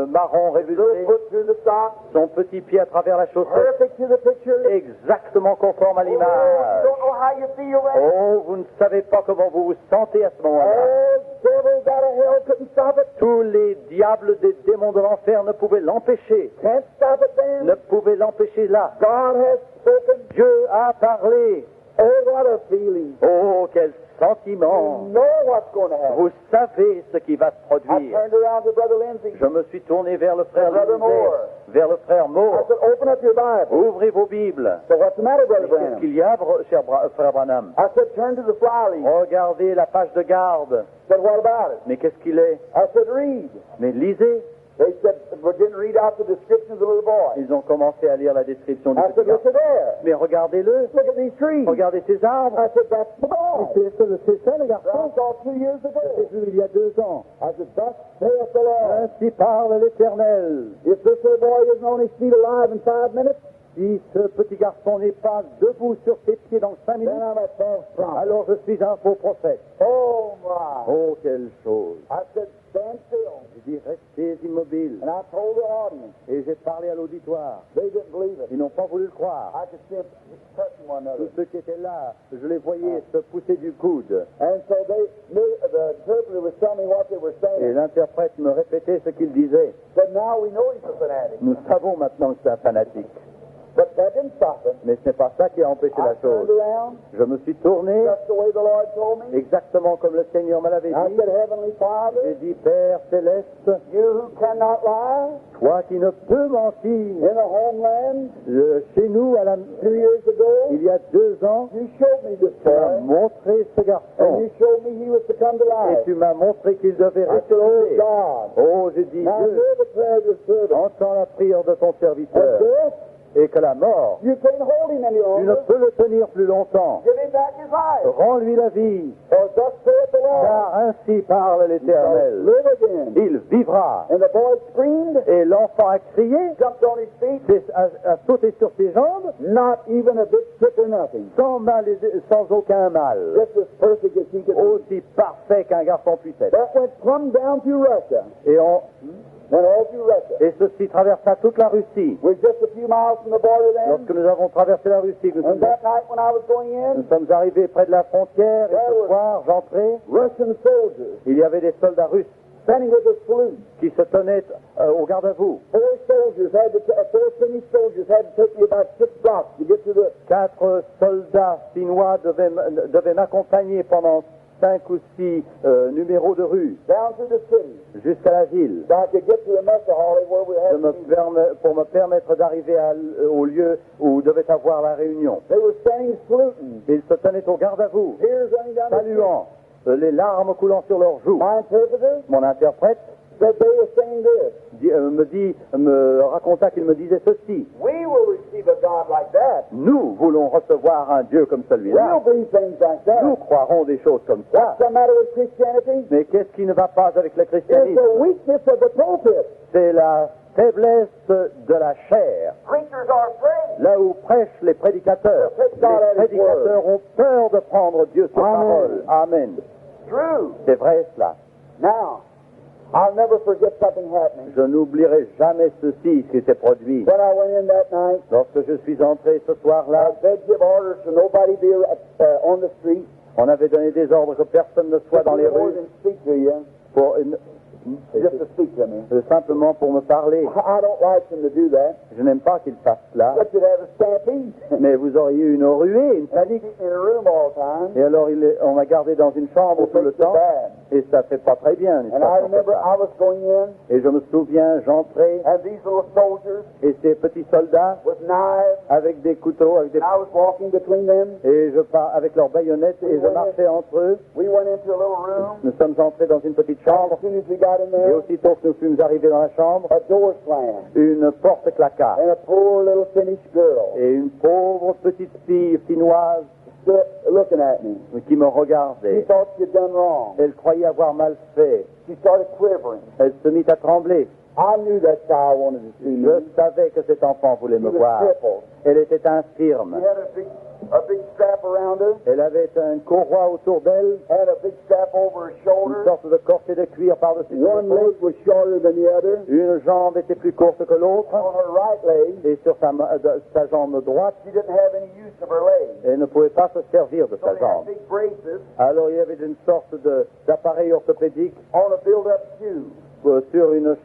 marrons little révulsés. foot through the sock, Son petit pied à travers la chaussette. perfect to the picture. Exactement conforme à Oh, you l'image. don't know how you feel then. Oh, vous ne savez pas comment vous vous sentez à ce moment-là. All devils out of hell couldn't stop it. Tous les diables des démons de l'enfer ne pouvaient l'empêcher. Can't stop it then. Ne pouvaient l'empêcher là. God has spoken. Dieu a parlé. Oh, what a feeling. Oh, quel You sentiment. know what's going to happen. Vous savez ce qui va se I produire. turned around to Brother Lindsay. Je me suis tourné vers le frère Brother Lindsay, Moore. vers le frère I Moore. said, open up your Bible. Ouvrez vos Bibles. So what's the matter, Brother Qu'est-ce Branham? qu'il y a, frère Branham? I said, turn to the fly leaf. Regardez la page de garde. I said, what about it? Mais qu'est-ce qu'il est? I said, read. Mais lisez. They said, we didn't read out the description of the little boy. Ils ont commencé à lire la description du I petit said, look garçon. at there. Mais regardez-le. Look at these trees. Regardez ces arbres. I said, that's the boy. C'est ça le I garçon. saw 2 years ago. Il y a 2 ans. I said, thus saith the Lord. Ainsi parle l'Éternel. If this little boy isn't on his feet alive in 5 minutes, Si ce petit garçon n'est pas debout sur ses pieds dans 5 then minutes, I'm a false prophet. alors je suis un faux prophète. Oh, my. Oh, quelle chose. I said, stand still. J'ai dit, restez immobiles. And I told the audience. Et j'ai parlé à l'auditoire. They didn't believe it. Ils n'ont pas voulu le croire. I could see them touching one another. Tous ceux qui étaient là, je les voyais se pousser du coude. And so the interpreter was telling me what they were Et saying. l'interprète me répétait ce qu'il disait. But now we know he's a fanatic. Nous savons maintenant que c'est un fanatique. But that didn't stop him. Mais ce n'est pas ça qui a empêché I la turned chose. around, Je me suis tourné, just the way the Lord told me. exactement comme le Seigneur me l'avait I dit. said, Heavenly J'ai Father, dit, Père céleste, you who cannot lie, toi qui ne peux mentir, in a homeland chez nous, 2 years ago, il y a 2 ans, you showed me this tu m'as boy, montré ce and garçon. you showed me he was to come to Et life. tu m'as montré qu'il devait I said, oh ressusciter. God, Oh, j'ai dit, now Dieu, hear the prayer of your servant. entends la prière de ton And serviteur. death, Et que la mort, you can't hold him any tu ne longer. peux le tenir plus longtemps. Give him back his life. Rends-lui la vie, For thus saith the Lord, car ainsi parle l'Éternel. live again. Il vivra. And the boy screamed, Et l'enfant a crié, jumped on his feet, a sauté sur ses jambes, not even a bit sick or nothing. sans mal, sans aucun mal. Just as perfect as he could be. Aussi parfait qu'un garçon puisse être. That went plumb down through Russia. Went all through Russia. Et ceci traversa toute la Russie. We're just a few miles from the border then. Lorsque nous avons traversé la Russie, que And that night when I was going nous in, sommes arrivés près de la frontière, et ce soir, j'entrais, Russian soldiers il y avait des soldats russes standing with a salute. qui se tenaient au garde-à-vous. Four Finnish soldiers had to take me about 6 blocks to get to the. 4 soldats finnois devaient m'accompagner pendant 5 ou 6 numéros de rue down through the city, jusqu'à la ville. so I could get to the mess hall where we had the meeting. Pour me permettre d'arriver au lieu où devait avoir la réunion. They were standing saluting, Ils se tenaient au garde à vous, tears running down the street. saluant, les larmes coulant sur leurs joues. My interpreter Mon interprète said they were saying this: me raconta qu'il me disait ceci. we will receive a God like that. Nous voulons recevoir un Dieu comme We'll celui-là. believe things like that. Nous croirons des choses comme ça. What's the matter with Christianity? Mais qu'est-ce qui ne va pas avec le It's christianisme? the weakness of the pulpit. C'est la faiblesse de la chair. Preachers are afraid. Là où prêchent les prédicateurs. Les prédicateurs ont peur de prendre Dieu sur Amen. parole. Amen. True. C'est vrai cela. Now, I'll never forget something happening. Je n'oublierai jamais ceci, ce qui s'est produit. When I went in that night, Lorsque je suis entré ce soir-là, they'd give orders to nobody be on the street. on avait donné des ordres que personne ne soit dans les More rues than speak to you, pour just to speak to me. simplement pour me parler. I don't like them to do that. Je n'aime pas qu'ils fassent cela, But you'd have a stampede. mais vous auriez eu une ruée, une And panique. keep me in a room all the time. Et alors on m'a gardé dans une chambre tout le It's so temps, bad. et ça fait pas très bien. n'est-ce And pas, I quand on fait remember ça. I was going in, Et je me souviens, j'entrais, and these little soldiers et ces petits soldats with knives, avec des couteaux, avec des and I was walking between them. et avec leurs baïonnettes, et je marchais entre eux. We went into a little room. Nous sommes entrés dans une petite As chambre, soon as we got in et there, aussitôt que nous fûmes arrivés dans la chambre, a door slammed, une porte claqua, and a poor little Finnish girl et une pauvre petite fille finnoise stood looking at me. qui me She regardait. thought she'd done wrong. Elle croyait avoir mal fait. She started quivering. Elle se mit à trembler. I knew that child wanted to see me. Je savais que cet enfant voulait She me was voir. crippled. Elle était infirme. She had a big strap around her, Elle avait un courroie autour d'elle, had a big strap over her une shoulder. sorte de corset de cuir par-dessus son One épaule. leg was shorter than the other. Une jambe était plus courte que l'autre, On her right leg, et sur sa jambe droite, she didn't have any use of her leg. elle ne pouvait pas se servir de So sa they had jambe. big braces Alors il y avait une sorte d'appareil orthopédique on a build-up shoe. sur une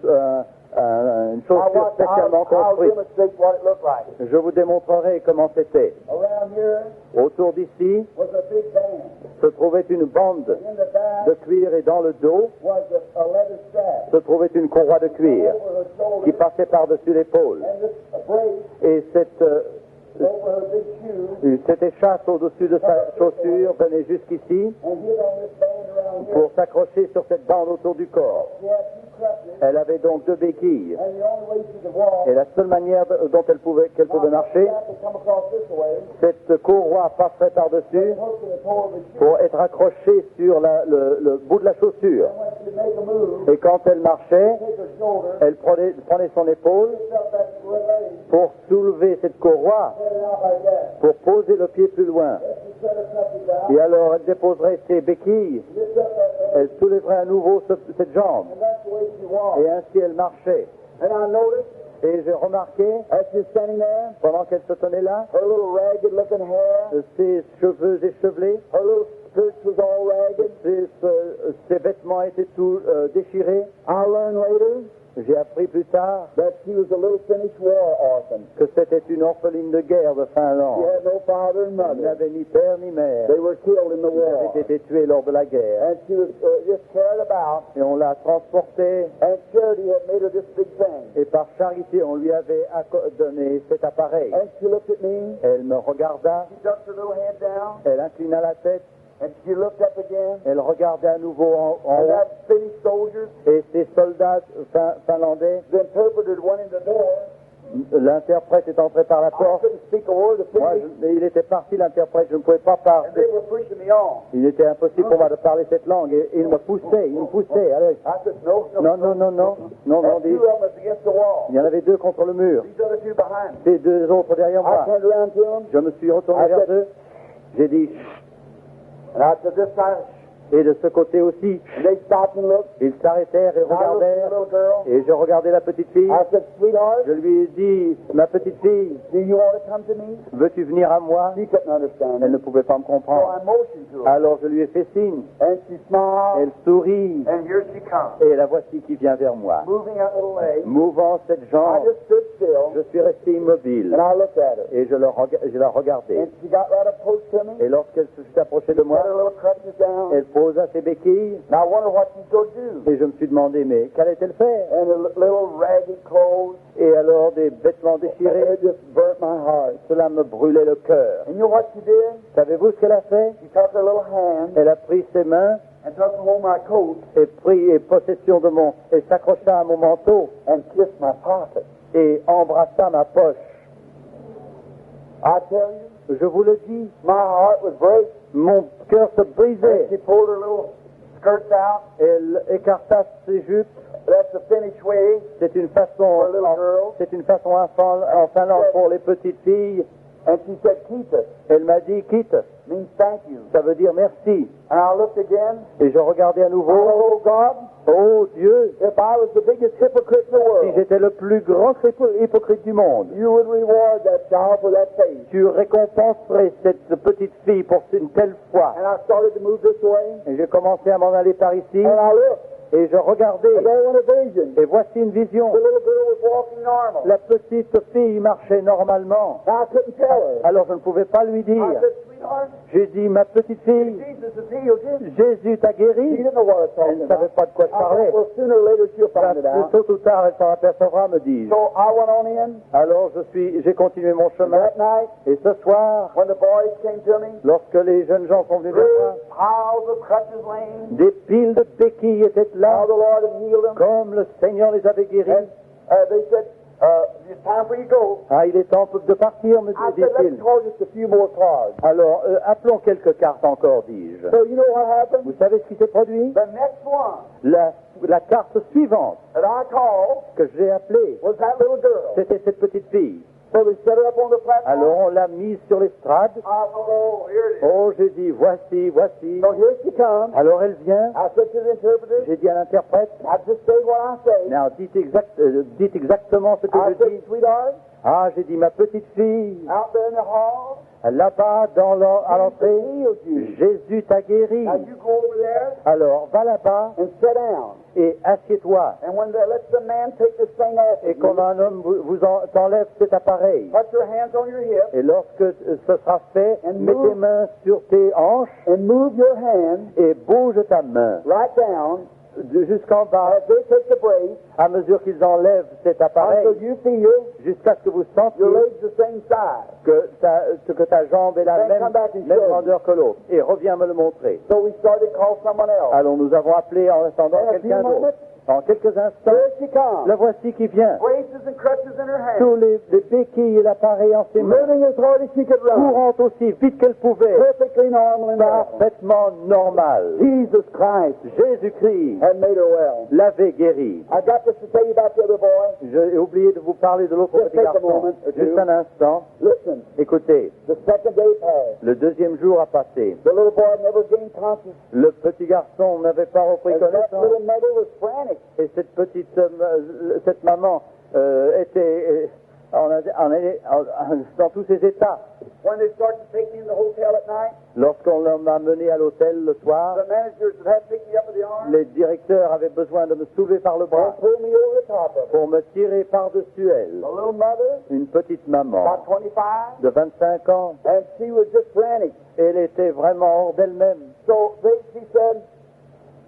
chaussure spécialement I'll construite. demonstrate what it looked like. Je vous démontrerai comment c'était. Around here Autour d'ici was a big band. se trouvait une bande In the back de cuir, et dans le dos was a leather strap se trouvait une courroie de cuir over her qui shoulder, passait par-dessus l'épaule. and this a brace Et over her big shoe, cette échasse au-dessus de sa chaussure venait jusqu'ici and hit on this band around here. pour s'accrocher sur cette bande autour du corps. She had two crutches, Elle avait donc 2 béquilles. and the only way she could walk, Et la seule manière dont qu'elle pouvait marcher, strap would come across this way, cette courroie passerait par-dessus hook to the toe of her shoe, pour être accrochée sur le bout de la chaussure. and when she'd make a move, Et quand elle marchait, take her shoulder, elle prenait son épaule lift up that leg, pour soulever cette courroie, set it out like that. pour poser le pied plus loin. Then she set her crutches out, Et alors elle déposerait ses béquilles, lift up that leg, elle soulèverait à nouveau cette jambe. and that's the way she walked. Et ainsi elle marchait. And I noticed, Et j'ai remarqué, as she was standing there, pendant qu'elle se tenait là, her little ragged-looking hair, ses cheveux échevelés, her little skirt was all ragged. ses vêtements étaient tout déchirés. I learned later J'ai appris plus tard that she was a little Finnish war orphan. que c'était une orpheline de guerre de She Finlande. had no father and Elle mother. n'avait ni père ni mère. They were killed in the Elle war. avait été tuée lors de la guerre. And she was just carried about, Et on l'a transportée, and charity had made her this big thing. et par charité, on lui avait donné cet appareil. And she looked at me, Elle me regarda, she ducked her little head down, elle inclina la tête, and she looked up again. elle regardait à nouveau en And haut, that Finnish soldiers, et ces soldats finlandais, the interpreter went in the door. l'interprète est entré par la I porte. couldn't speak a word of Moi, Finnish, il était parti, l'interprète, je ne pouvais pas and parler. they were pushing me on. Il était impossible pour moi de parler cette langue, et il me poussait, allez. I said, no, Non, non, non, non, non, non, And two of them was against the wall. il y en avait 2 contre le mur, These other two behind me. ces 2 autres derrière I moi. turned around to them, Je me suis retourné vers eux, j'ai dit, and I said, this time, et de ce côté aussi, and they stopped and looked. ils s'arrêtèrent et And I looked at regardèrent, the little girl. et je regardais la petite fille. I said, sweetheart, Je lui ai dit, ma petite fille, do you want to come to me? veux-tu venir à moi? She couldn't understand Elle me. ne pouvait pas me So comprendre. I motioned to her. Alors je lui ai fait signe, And she smiled, elle sourit, and here she comes, et la voici qui vient vers moi. moving her little leg. Mouvant cette I jambe, just stood still, je suis resté immobile, and I looked at her. et je la regardais. And she got right up close to me, Et lorsqu'elle se fut approchée de set moi, her little crutches down, elle posa ses béquilles, and I wondered what she'd go do. et je me suis demandé, mais qu'allait-elle faire? And her little ragged clothes, Et alors des vêtements déchirés, it just burnt my heart. cela me brûlait le cœur. And you know what she did? Savez-vous ce qu'elle a fait? She took her little hand Elle a pris ses mains and took hold of my coat et prit possession de et s'accrocha à mon manteau and kissed my pocket. et embrassa ma poche. I tell you, Je vous le dis, my heart was breaking. mon cœur se And brisait. she pulled her little skirts out. Elle écarta ses jupes. That's the Finnish way C'est une for façon, a little girl. c'est une façon en Finlande pour les petites filles. And she said, keep it. Elle m'a dit quitte, Means thank you. ça veut dire merci. And I looked again. Et je regardais à nouveau. Oh, God, Oh Dieu, if I was the biggest hypocrite in the si world, j'étais le plus grand hypocrite du monde, you would reward that child for that faith. tu récompenserais cette petite fille pour une telle foi. And I started to move this way. Et j'ai commencé à m'en aller par ici. And I looked. Et je regardais. And there went a vision. Et voici une vision. The little girl was walking normal. La petite fille marchait normalement. Now I couldn't tell her. Alors je ne pouvais pas lui I dire. said, sweetheart, J'ai dit, ma petite fille, Jesus has healed you. Jésus t'a She guéri. didn't know what I was Elle talking ne savait about. pas de quoi je I parlais. thought, well, sooner or later she'll find it out. Tôt ou tard, elle s'en apercevra, me dis-je. So I went on in. Alors j'ai continué mon chemin. That night, Et ce soir, when the boys came to me, lorsque les jeunes gens sont venus me voir, great piles of crutches laying. des piles de béquilles étaient How là, the Lord had healed them. comme le Seigneur les avait guéris. And they said, it's time for you to go. Ah, il est temps de partir, me I said, let's dit-il. call just a few more cards. Alors, appelons quelques cartes encore, dis-je. So you know what happened? Vous savez ce qui s'est produit? The next one La carte suivante that I called que j'ai appelée, was that little girl. c'était cette petite fille. So they set her up on the platform. Alors, on l'a mise sur l'estrade. I thought, oh, here it is. Oh, j'ai dit, voici, voici. So here she comes. Alors, elle vient. I said to the interpreter, J'ai dit à l'interprète, I just say what I say. non, dites exactement ce que I je said, dis. sweetheart, Ah, j'ai dit, ma petite fille, out there in the hall, là-bas à l'entrée, healed you. Jésus t'a guéri. Now you go over there Alors, va là-bas and sit down. et assieds-toi. And when they let the man take this thing off Et of quand you, un homme t'enlève cet appareil, put your hands on your hips et lorsque ce sera fait, And mets move. tes mains sur tes hanches and move your hand et bouge ta main right down jusqu'en bas, as they take the brace à mesure qu'ils enlèvent cet appareil, until you feel jusqu'à ce que vous sentiez your legs the same size. que ta jambe est la Then même come back and show me. grandeur que l'autre. Et reviens me le montrer. So we started to call someone else. Alors nous avons appelé en attendant In a quelqu'un few moments, d'autre. En quelques instants, Here she comes. le voici qui vient. Braces and crutches in her hand. Tous les béquilles et l'appareil en ses mains, Moving as hard as she could run. courant aussi vite qu'elle pouvait, Perfectly normal and normal. parfaitement normal. Jesus Christ Jésus-Christ had made her well. l'avait guérie. I got this to tell you about the other boy. J'ai oublié de vous parler de l'autre Just petit take a garçon. moment or two. Juste un instant. Listen, Écoutez, the second day passed. le deuxième jour a passé. The little boy never gained consciousness. Le petit garçon n'avait pas repris And that connaissance. little mother was frantic. Et cette maman était dans tous ses états. When they started to take me in the hotel at night, Lorsqu'on m'a mené à l'hôtel le soir, the managers that had picked me up with the arm les directeurs avaient besoin de me soulever par le bras and pulled me over the top of it. pour me tirer par-dessus elle. The little mother, Une petite maman about 25, de 25 ans. and she was just frantic. Elle était vraiment hors d'elle-même. So she said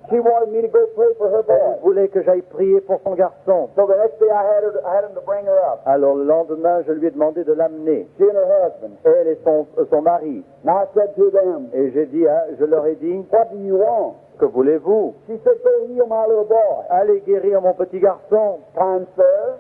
she wanted me to go pray for her Elle boy. voulait que j'aille prier pour son garçon. So the next day I had him to bring her up. Alors le lendemain, je lui ai demandé de l'amener, She and her husband. elle et son mari. And I said to them, Et je leur ai dit, what do you want? que voulez-vous? She said, go heal my little boy. Allez guérir mon petit garçon. Kind sir.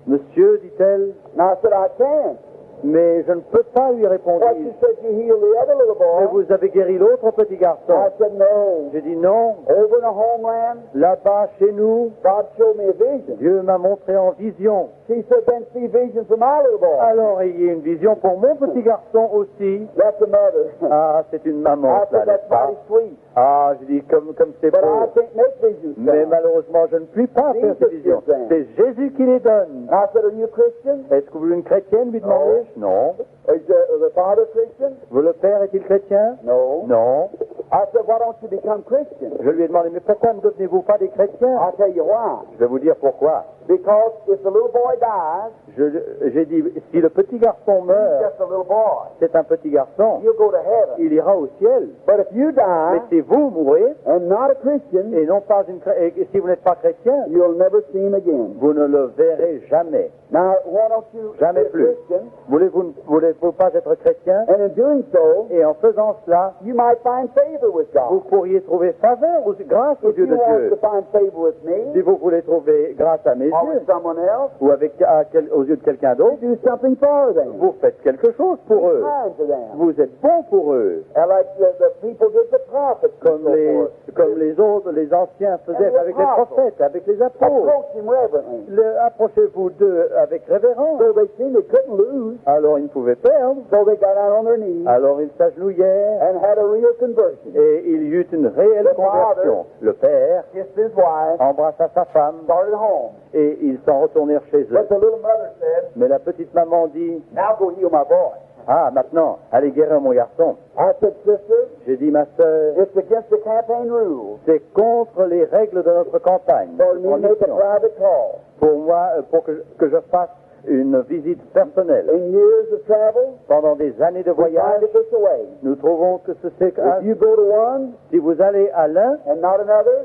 Monsieur, dit-elle, And I said, I can't. mais je ne peux pas, lui But répondis-je. she said, you healed the other little Mais boy. vous avez guéri l'autre petit garçon. I said, no. J'ai dit non. Over in the homeland, Là-bas, chez nous, God showed me a vision. Dieu m'a montré en vision. She said, then see vision for my little boy. Alors, il y a une vision pour mon petit garçon aussi. That's the mother. Ah, c'est une maman, I ça, said, n'est-ce that's pas? mighty sweet. Ah, je dis, comme c'est But I beau. can't make visions. Mais son. malheureusement, je ne puis pas faire ces visions. C'est Jésus qui les donne. And I said, are you a Christian? Est-ce que vous êtes une chrétienne, lui demandai-je? Non. Is the father Christian? Le père est-il chrétien? No. Non. I said, why don't you become Christian? Je lui ai demandé, mais pourquoi ne devenez-vous pas des chrétiens? I'll tell you why. Je vais vous dire pourquoi. Because if the little boy dies, J'ai dit, si le petit garçon he's meurt, just a little boy. c'est un petit garçon, He'll go to heaven. il ira au ciel. But if you Mais die si vous mourrez, and not a Christian, et non pas et si vous n'êtes pas chrétien, you'll never see him again. vous ne le verrez jamais. Now, why don't you Jamais be a plus. Christian? Voulez-vous pas être chrétien? And in doing so, Et en faisant cela, you might find favor with vous God. pourriez trouver faveur ou grâce aux If yeux you de want Dieu. to find favor with Si me vous voulez trouver grâce à mes or yeux, with someone else, ou aux yeux de quelqu'un d'autre, do something for them. vous faites quelque chose pour eux. Kind to them. Vous êtes bon pour eux. And like the people did the prophets and so forth. Comme les autres, les anciens faisaient avec les prophètes, avec les apôtres. Approach him reverently. Approchez-vous d'eux avec révérence. So they seen they couldn't lose, Alors ils ne pouvaient perdre. so they got out on their knees Alors ils s'agenouillèrent and had a real conversion. et il y eut une réelle The conversion. Le père Kissed his wife, embrassa sa femme started home. et ils s'en retournèrent chez eux. But the little mother said, Mais la petite maman dit, now go heal my boy. ah maintenant, allez guérir mon garçon. I said, sister, J'ai dit, ma sœur, it's against the campaign rules c'est contre les règles de notre campagne. for me to make a Condition. private call. Pour moi, pour que je fasse une visite personnelle. In years of travel, Pendant des années de we find voyage, it this way. nous trouvons que c'est If you go to one si vous allez à l'un and not another,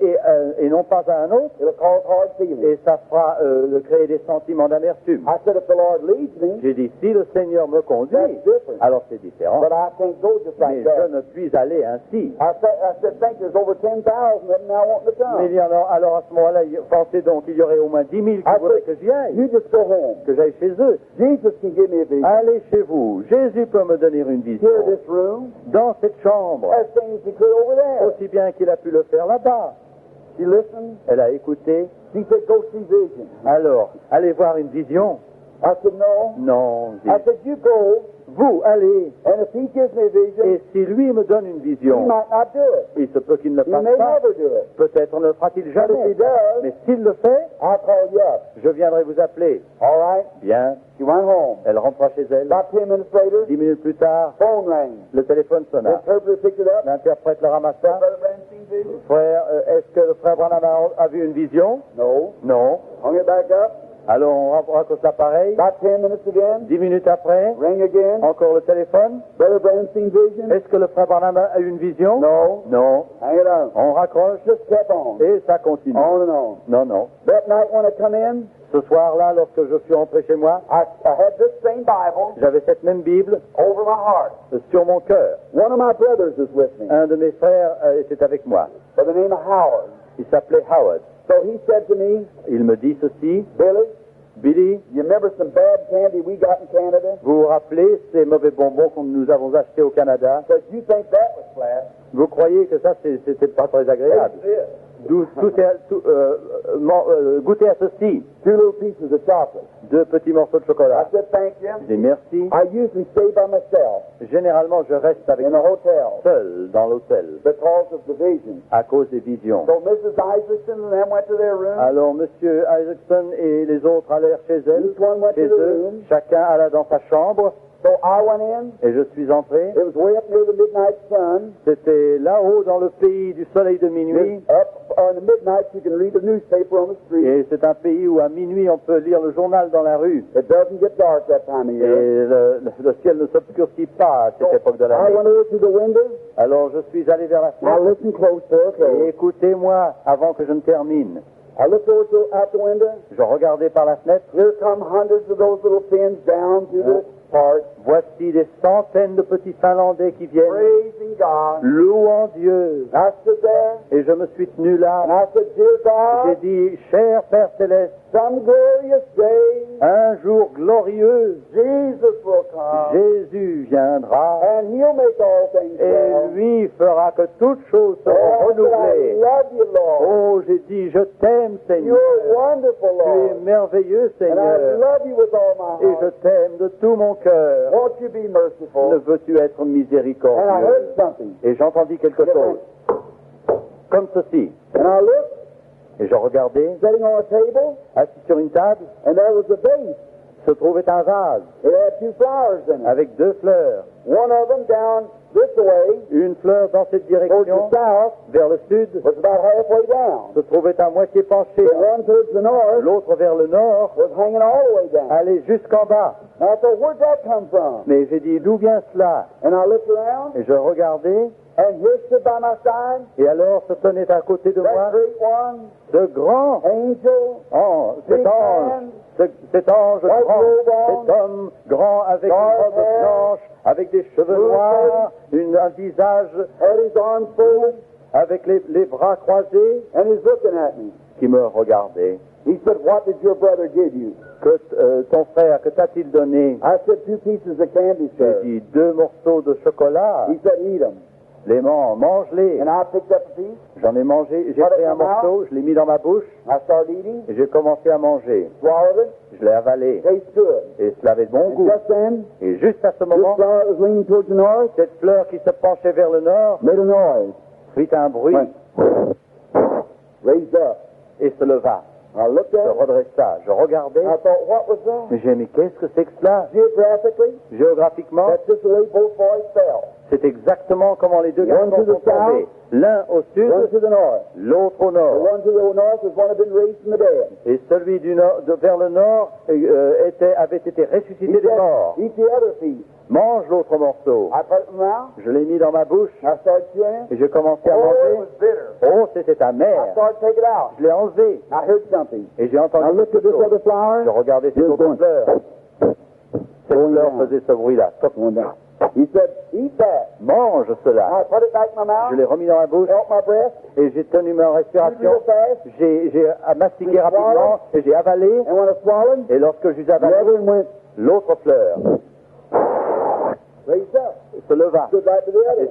et non pas à un autre, it'll cause hard feelings. et ça fera créer des sentiments d'amertume. I said, if the Lord leads me, J'ai dit, si le Seigneur me conduit, that's different. alors c'est différent. But I can't go just Mais like that. je ne puis aller ainsi. I said, think there's over 10,000 of them now wanting to Mais come. il y en a, alors à ce moment-là, pensez donc qu'il y aurait au moins 10 000 qui I voudraient said, que j'y aille, you just go home. que j'aille chez eux. Jesus can give me a vision. Allez chez vous. Jésus peut me donner une vision. Here, this room, Dans cette chambre, as things he could over there. aussi bien qu'il a pu le faire là-bas. She listened. Elle a écouté. He said, go see vision. Alors, allez voir une vision. I said, no. Non, dit, I said, you go, vous, allez. and if he gives me a vision, Et si lui me donne une he vision, might not do it. il se peut qu'il ne le He fasse may pas. never do it. Peut-être ne le fera-t-il But if jamais. he does, Mais s'il le fait, I'll call you up. je viendrai vous appeler. All right? Bien. She went home. Elle rentra chez elle. About 10 minutes later, 10 minutes plus tard, phone rang. le téléphone The sonna. interpreter picked it up. L'interprète le ramassa. Brother Branham seen vision? Frère, est-ce que le frère Branham a vu une vision? No. Non. Hung it back up. Alors on raccroche l'appareil. About 10 minutes again. 10 minutes après, Ring again. encore le téléphone. Brother Branham seen vision? Est-ce que le frère Branham a eu une vision? No. Non. Hang it on. On raccroche Just kept on. et ça continue. On and on. Non, non. That night when I come in, Ce soir-là, lorsque je suis rentré chez moi, I had this same Bible j'avais cette même Bible over my heart. sur mon cœur. One of my brothers is with me Un de mes frères était avec moi. by the name of Howard. Il s'appelait Howard. So he said to me, Il me dit ceci, Billy, Billy, you remember some bad candy we got in Canada? vous vous rappelez ces mauvais bonbons que nous avons achetés au Canada? Said, you think that was flat? Vous croyez que ça, c'était pas très agréable? Taste this. Goûtez à ceci. 2 little pieces of chocolate. 2 petits morceaux de I chocolat. said, thank you. Je dis merci. I usually stay by myself Généralement, je reste avec in a hotel seul dans l'hôtel because of the vision. à cause des visions. So Mrs. Isaacson and them went to their room. Alors, Monsieur Isaacson et les autres allèrent chez elle, Each one went chez to the eux. room. Chacun alla dans sa chambre So I went in. et je suis entré. It was way up near the midnight sun. C'était là-haut dans le pays du soleil de minuit. Up in the midnight, you can read the newspaper on the street. Et c'est un pays où à minuit on peut lire le journal dans la rue. It doesn't get dark that time of Et year. le ciel ne s'obscurcit pas à cette époque de I l'année. went over to the window. Alors je suis allé vers la Now fenêtre. listen close, sir. Et Close. écoutez-moi avant que je ne termine. I looked over out the window. Je regardais par la fenêtre. Here come hundreds of those little fins down through the park, Voici des centaines de petits Finlandais qui viennent, praising God. louant Dieu. I stood there Et je me suis tenu and là. I said, Dear J'ai God, dit, cher Père Céleste, some glorious day, un jour glorieux, Jesus will come, Jésus viendra and He'll make all things et well. lui fera que toutes choses seront Oh, I renouvelées. love you, Lord. Oh, j'ai dit, je t'aime, Seigneur. You're wonderful, Tu es Lord. merveilleux, And I Seigneur. love you with all my Et je heart. t'aime de tout mon cœur. Won't you be Ne merciful? veux-tu être And I miséricordieux? heard something. Et j'entendis quelque chose, comme ceci. And I looked, Et je regardais, sitting on a table, assis sur une table, and there was a vase se trouvait un vase It had two flowers in it. avec 2 fleurs. One of them down this way, Une fleur dans cette towards direction, the south, vers le sud, was about halfway down. se trouvait à moitié penché. The one towards the north L'autre vers le nord, was hanging all the way down. allait jusqu'en bas. And I thought, where'd that come from? Mais j'ai dit, d'où vient cela? And I looked around, Et je regardais, and here stood by my side et alors se tenait à côté de that moi great one, ce grand angel, ange, big cet ange, man, cet ange white grand, robe on, cet homme grand avec une dark robe hair, blanche, avec des cheveux blue noirs, un visage had his arms folded, avec les bras croisés, and he's looking at me. qui me regardait. He said, what did your brother give you? Que ton frère, que t'a-t-il donné? I said, 2 pieces of candy, J'ai sir. dit 2 morceaux de chocolat. He said, eat them. Les mange-les. And I picked up a piece. J'en ai mangé, j'ai pris un morceau, je l'ai mis dans ma bouche I started eating, et j'ai commencé à manger. swallowed it, Je l'ai avalé tastes good. et cela avait de bon And goût. just then, Et juste à ce this moment, flower that was leaning towards the north cette fleur qui se penchait vers le nord made a noise, fit un bruit went, raised up. et se leva. I looked Je at it, redressa, je regardais. I thought, what was that? Mais j'ai dit, mais qu'est-ce que c'est que cela? Geographically, Géographiquement, that's just the way both boys fell. c'est exactement comment les deux One garçons to the sont tombés. L'un au One sud, to the north. l'autre au The nord. one to the north was one that had been raised from the dead. Et celui du nord, vers le nord avait été ressuscité He des said, morts. eat the other piece. Mange l'autre morceau. I put it in my mouth. Je l'ai mis dans ma bouche I started chewing it. et j'ai commencé à Oh, it manger. was bitter. Oh, c'était I amer. started to take it out. Je l'ai enlevé I heard something. et j'ai I entendu looked at quelque this chose. other flower. Je regardais cette It was autre going, fleur. Cette going fleur down. faisait ce bruit-là. Going down. He said, eat that. Mange cela. I put it back in my mouth. Je l'ai remis dans la bouche Held my breath. et j'ai tenu ma Chewed respiration. real fast. J'ai mastiqué rapidement et j'ai avalé. And when I swallowed, Et lorsque j'ai the avalé, other one went, l'autre fleur raised up. se leva Stood right to the et other.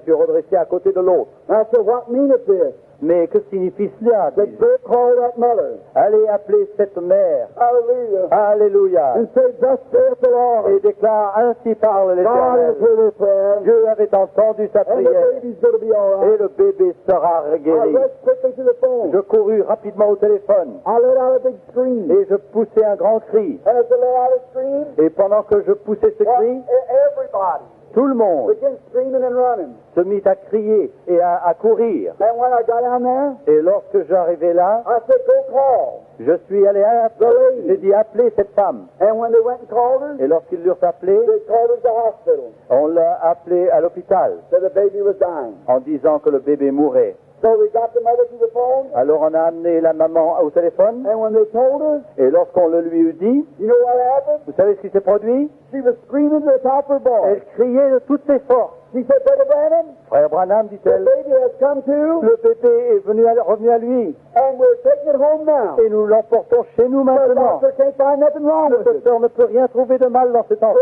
suis redressé à côté de l'autre. I said, what meaneth this? Mais que signifie cela? That dis-je? go call that mother. Allez appeler cette mère. Hallelujah. Alléluia. And say, thus saith the Lord. Et déclare, ainsi parle God has l'Éternel. heard her prayer. Dieu avait entendu sa And the prière baby's going to be all et right. le bébé sera I guéri. rushed quickly to the phone. Je courus rapidement au téléphone I let out a big scream. et je poussai un grand cri. And as I let out a scream, Et pendant que je poussais ce cri, everybody tout le monde began screaming and running. se mit à crier et à courir. And when I got down there, Et lorsque j'arrivai là, I said, go call. je suis allé appeler, j'ai dit appelez cette femme. And when they went and called her, Et lorsqu'ils l'eurent appelée, they called her to the hospital. on l'a appelée à l'hôpital Said the baby was dying. en disant que le bébé mourait. So we got the mother to the phone. Alors on a amené la maman au téléphone And when they told her, et lorsqu'on le lui eut dit, you know what happened? vous savez ce qui s'est produit? She was screaming to the top of her Elle voice. criait de toutes ses forces. She said, Brother Branham, Frère Branham, the dit-elle, baby has come to, le bébé est revenu à lui and we're taking it home now. et nous l'emportons chez nous The maintenant. doctor can't find nothing wrong Le with it. docteur ne peut rien trouver de mal dans cet enfant.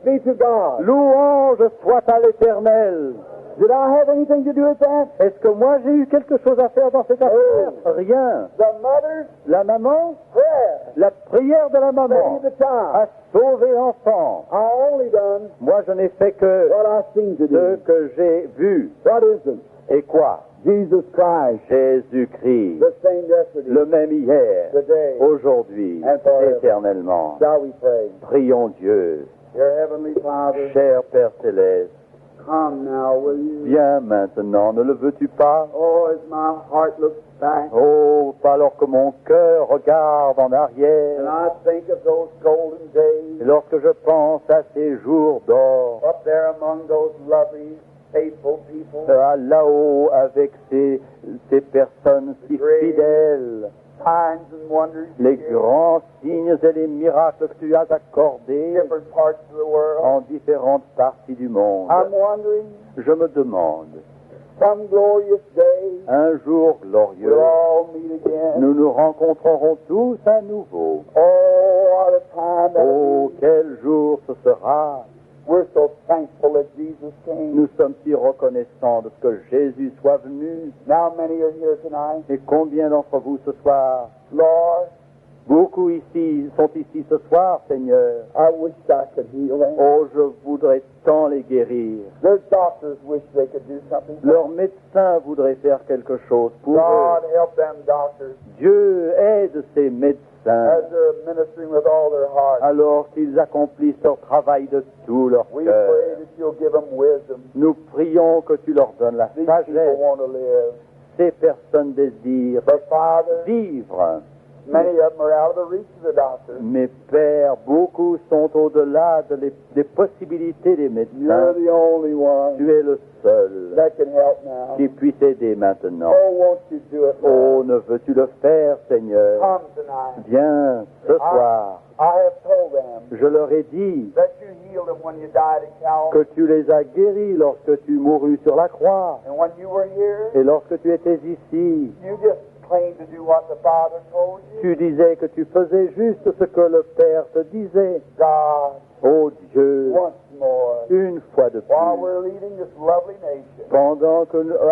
Praise be to God. Louange soit à l'Éternel. Did I have anything to do with that? Est-ce que moi j'ai eu quelque chose à faire dans cette affaire? Rien. The mother's La maman, prayer la prière de la maman saved the child. a sauvé l'enfant. I only done Moi je n'ai fait que what I seem to ce do. que j'ai vu. What is it? Et quoi? Jesus Christ, Jésus-Christ, the same yesterday, le même hier, today, aujourd'hui, and forever. éternellement. Shall we pray? Prions Dieu. Dear Heavenly Father, Cher Père Céleste, come now, will you? viens maintenant, ne le veux-tu pas? Oh, as my heart looks back, Oh, alors que mon cœur regarde en and arrière, I think of those golden days et lorsque je pense à ces jours d'or, up there among those lovely, faithful people, là-haut avec ces personnes si fidèles, signs and wonders, les grands signes et les miracles que tu as accordés different parts of the world. en différentes parties du monde. I'm wondering, Je me demande, some glorious day, un jour we'll glorieux, all meet again. nous nous rencontrerons tous à nouveau. Oh, what a time that'll Oh, be. quel jour ce sera! We're so thankful that Jesus came. Nous sommes si reconnaissants de ce que Jésus soit venu. Now many are here tonight. Et combien d'entre vous ce soir, Lord, beaucoup ici, sont ici ce soir, Seigneur. I wish I could heal them. Oh, je voudrais tant les guérir. Their doctors wish they could do something. Leurs médecins voudraient faire quelque chose pour God, eux. help them doctors. Dieu aide ces médecins. saints, as they're ministering with all their heart. alors qu'ils accomplissent leur travail de tout leur We cœur. pray that you'll give them wisdom. Nous prions que tu leur donnes la These people sagesse. want to live. Ces personnes désirent But Father, vivre. many of them are out of the reach of the doctor. Mais Père, beaucoup sont au-delà des possibilités des You're médecins. the only one Tu es le seul that can help now. qui puisse aider maintenant. Oh, won't you do it, Oh, Lord? ne veux-tu le faire, Seigneur? Come tonight. Viens ce soir. I have told them Je leur ai dit that you healed them when you died at Calvary. que tu les as guéris lorsque tu mourus sur la croix. And when you were here, Et lorsque tu étais ici, you just claimed to do what the Father told you. tu disais que tu faisais juste ce que le Père te disait. God, Oh Dieu, once more, une fois de while plus, we're leading this lovely nation,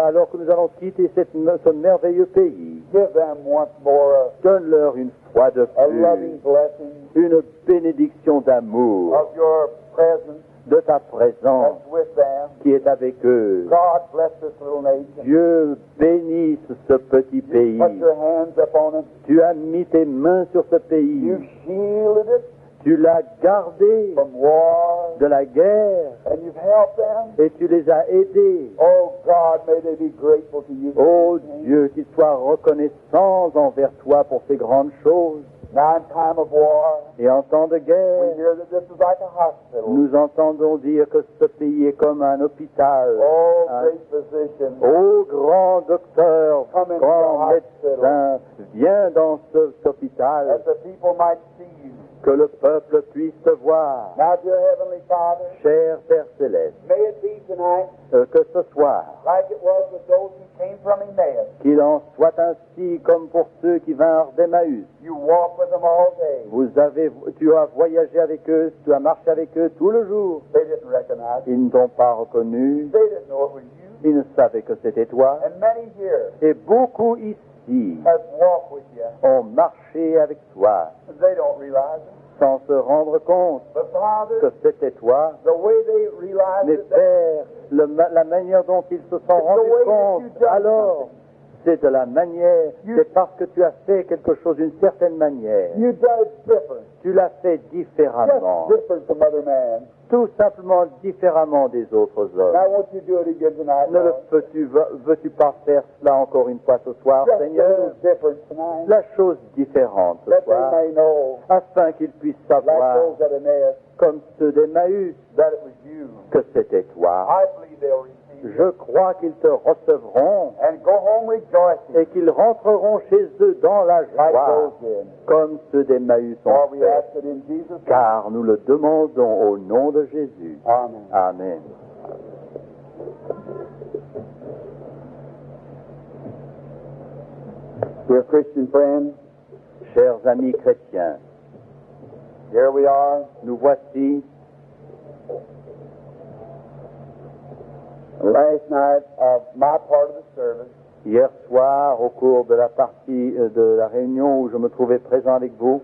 alors que nous allons quitter ce merveilleux pays, give them once more donne-leur une fois de a loving plus blessing une bénédiction d'amour of your presence de ta présence that's with them. qui est avec eux. God bless this little nation. Dieu bénisse ce petit pays. Put your hands upon it. Tu as mis tes mains sur ce pays. You shielded it Tu l'as gardé from war, de la guerre and you've helped them. et tu les as aidés. Oh God, may they be grateful to you. Oh Dieu, qu'ils soient reconnaissants envers toi pour ces grandes choses. Now in time of war, Et en temps de we guerre, hear that this is like a hospital. nous entendons dire que ce pays est comme un hôpital. Oh, Un- great physician, Ô grand docteur, Come into grand the hospital. médecin, viens dans cet hôpital, that the people might see you. que le peuple puisse te voir. Now, dear Heavenly Father, Cher Père Céleste, may it be tonight que ce soir, like it was with those who came from Emmaus. qu'il en soit ainsi comme pour ceux qui vinrent d'Emmaüs. You walk with them all day. Tu as voyagé avec eux, tu as marché avec eux tout le jour. They didn't recognize you. Ils ne t'ont pas reconnu, They didn't know it was you. ils ne savaient que c'était toi. And many here Et beaucoup ici have walked with you. ont marché avec toi They don't realize it. sans se rendre compte But Father, que c'était toi. the way they realize Mais it, that Père, la manière dont ils se sont rendus compte, alors, c'est de la manière, c'est parce que tu as fait quelque chose d'une certaine manière. you did different. Tu l'as fait différemment, Just different from other men. tout simplement différemment des autres Now, hommes. won't you do it again tonight, Ne le Lord? veux-tu pas faire cela encore une fois ce soir, Just a Seigneur? little different tonight. La chose différente ce That they soir, may know, afin qu'ils puissent like savoir, those at Emmaus, comme ceux d'Emmaüs, that it was you. que c'était toi. I believe they'll receive Je you. crois qu'ils te recevront And go home rejoicing, et qu'ils rentreront chez eux dans la like joie, those did. comme ceux d'Emmaüs For ont we fait, ask it in Jesus' name. car nous le demandons au nom de Jésus. Amen. Amen. Dear Christian friends, Chers amis chrétiens, here we are. nous voici Last night of my part of the service, hier soir au cours de la partie de la réunion où je me trouvais présent avec vous.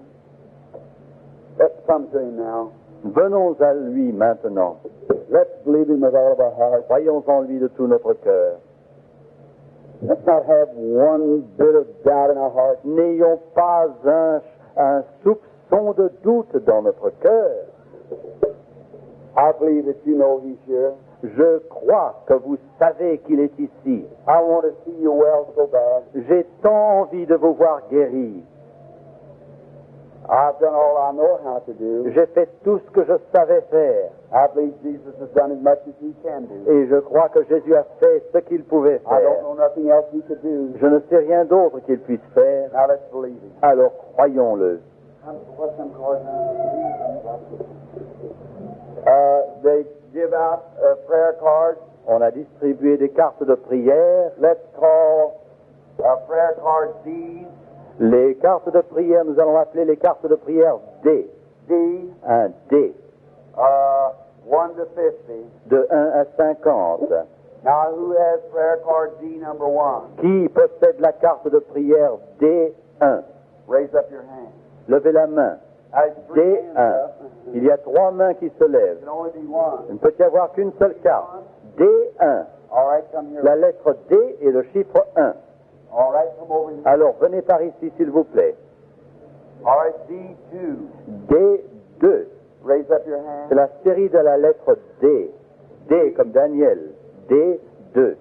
let's come to him now. Venons à lui maintenant. Let's believe him with all of our hearts. Croyons en lui de tout notre cœur. Let's not have one bit of doubt in our hearts. N'ayons pas un soupçon de doute dans notre cœur. I believe that you know he's here. Je crois que vous savez qu'il est ici. I want to see you well so bad. J'ai tant envie de vous voir guéri. I've done all I know how to do. J'ai fait tout ce que je savais faire. I believe Jesus has done as much as he can do. Et je crois que Jésus a fait ce qu'il pouvait I don't faire. know nothing else he could do. Je ne sais rien d'autre qu'il puisse faire. Now let's believe him. Alors croyons-le. What's them called they give out prayer cards. On a distribué des cartes de prière. Let's call prayer cards D's. Les cartes de prière, nous allons appeler les cartes de prière D. D, Un D. 1 to 50. De 1 à 50. Now, who has prayer card D number 1? Qui possède la carte de prière D1? Raise up your hand. Levez la main. There's 3 hands D1. up. Il y a 3 mains qui se It lèvent. can only be one. Il ne peut y avoir qu'une seule carte. D1. All right, come here. La lettre D et le chiffre 1. All right, come over here. Alors venez par ici, s'il vous plaît. All right, D2. D2. Raise up your hand. C'est la série de la lettre D. D comme Daniel. D2.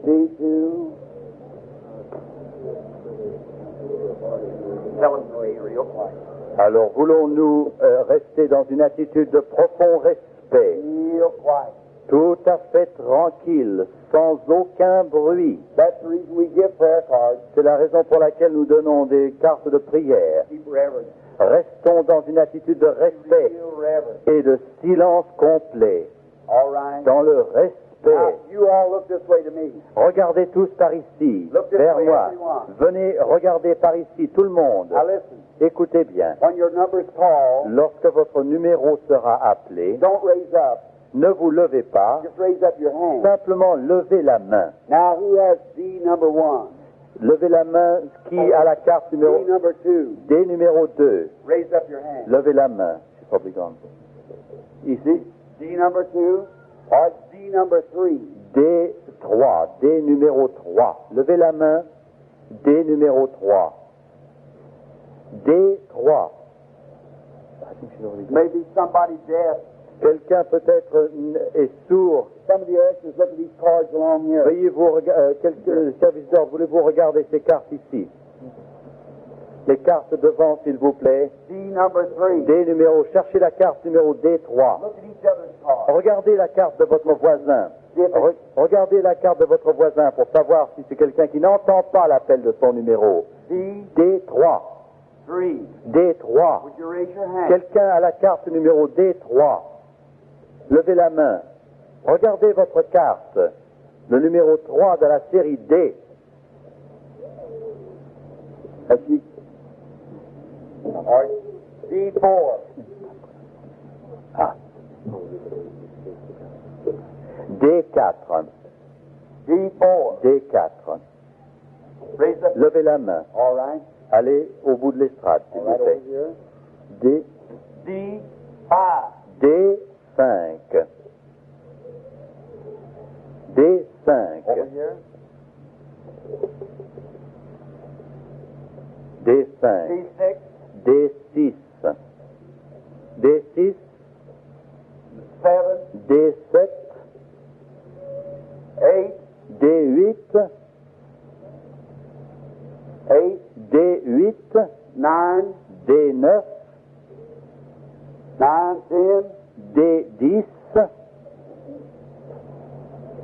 D2. Tell him to be real quiet. Alors voulons-nous rester dans une attitude de profond respect, Real quiet. tout à fait tranquille, sans aucun bruit. That's the reason we give prayer cards. C'est la raison pour laquelle nous donnons des cartes de prière. Keep reverence. Restons dans une attitude de respect Real reverence. et de silence complet, All right. dans le respect. Now, you all look this way to me. Regardez tous par ici, Look this vers way, moi. everyone. Venez regarder par ici, tout le monde. Now listen. Écoutez bien. When your number's called, Lorsque votre numéro sera appelé, don't raise up. ne vous levez pas, Just raise up your hand. simplement levez la main. Now, who has D number 1? Levez la main qui a la carte D numéro number 2. D numéro 2. Raise up your hand. Levez la main. She's probably gone. Ici. D number 2 or D number 3. D3. D numéro 3. Levez la main. D numéro 3. D3. I think she's already gone. Maybe somebody deaf. Quelqu'un peut-être est sourd. Some of the ushers look at these cards along here. Veuillez vous quelques services d'ordre, voulez-vous regarder ces cartes ici? Les cartes devant, s'il vous plaît. D number 3. D numéro, cherchez la carte numéro D3. Look at each other's cards. Regardez la carte de votre voisin. Regardez la carte de votre voisin pour savoir si c'est quelqu'un qui n'entend pas l'appel de son numéro. D3. 3. D3. Would you raise your hand? Quelqu'un a la carte numéro D3. Levez la main. Regardez votre carte. Le numéro 3 de la série D. All right. D4. Ah. D4. D4. D4. Raise up. Levez la main. All right. Allez au bout de l'estrade, s'il All vous right, plaît. over here. D, D5. D5. D5. Over here. D5. D6. D6. D6. 7. D7. 8. D8. 8. D8. 9. D9. 9. 10. D10.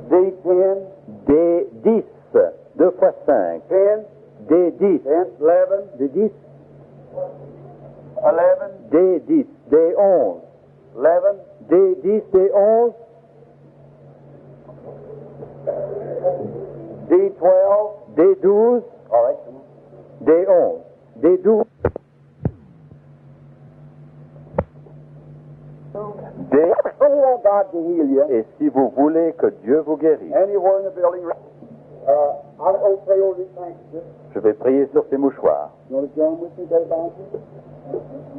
D10. D10. 2 fois 5. 10. D10. 10. 11. D10. 11. D10. D11. 11. D10. D11. D12. D12. All right. D11. D12. D. Oh, you want God to heal you. Et si vous voulez que Dieu vous guérisse, Anywhere in the building. I'll go pray over these handkerchiefs. je vais prier sur ces mouchoirs. You want to join with me, Brother Bounty?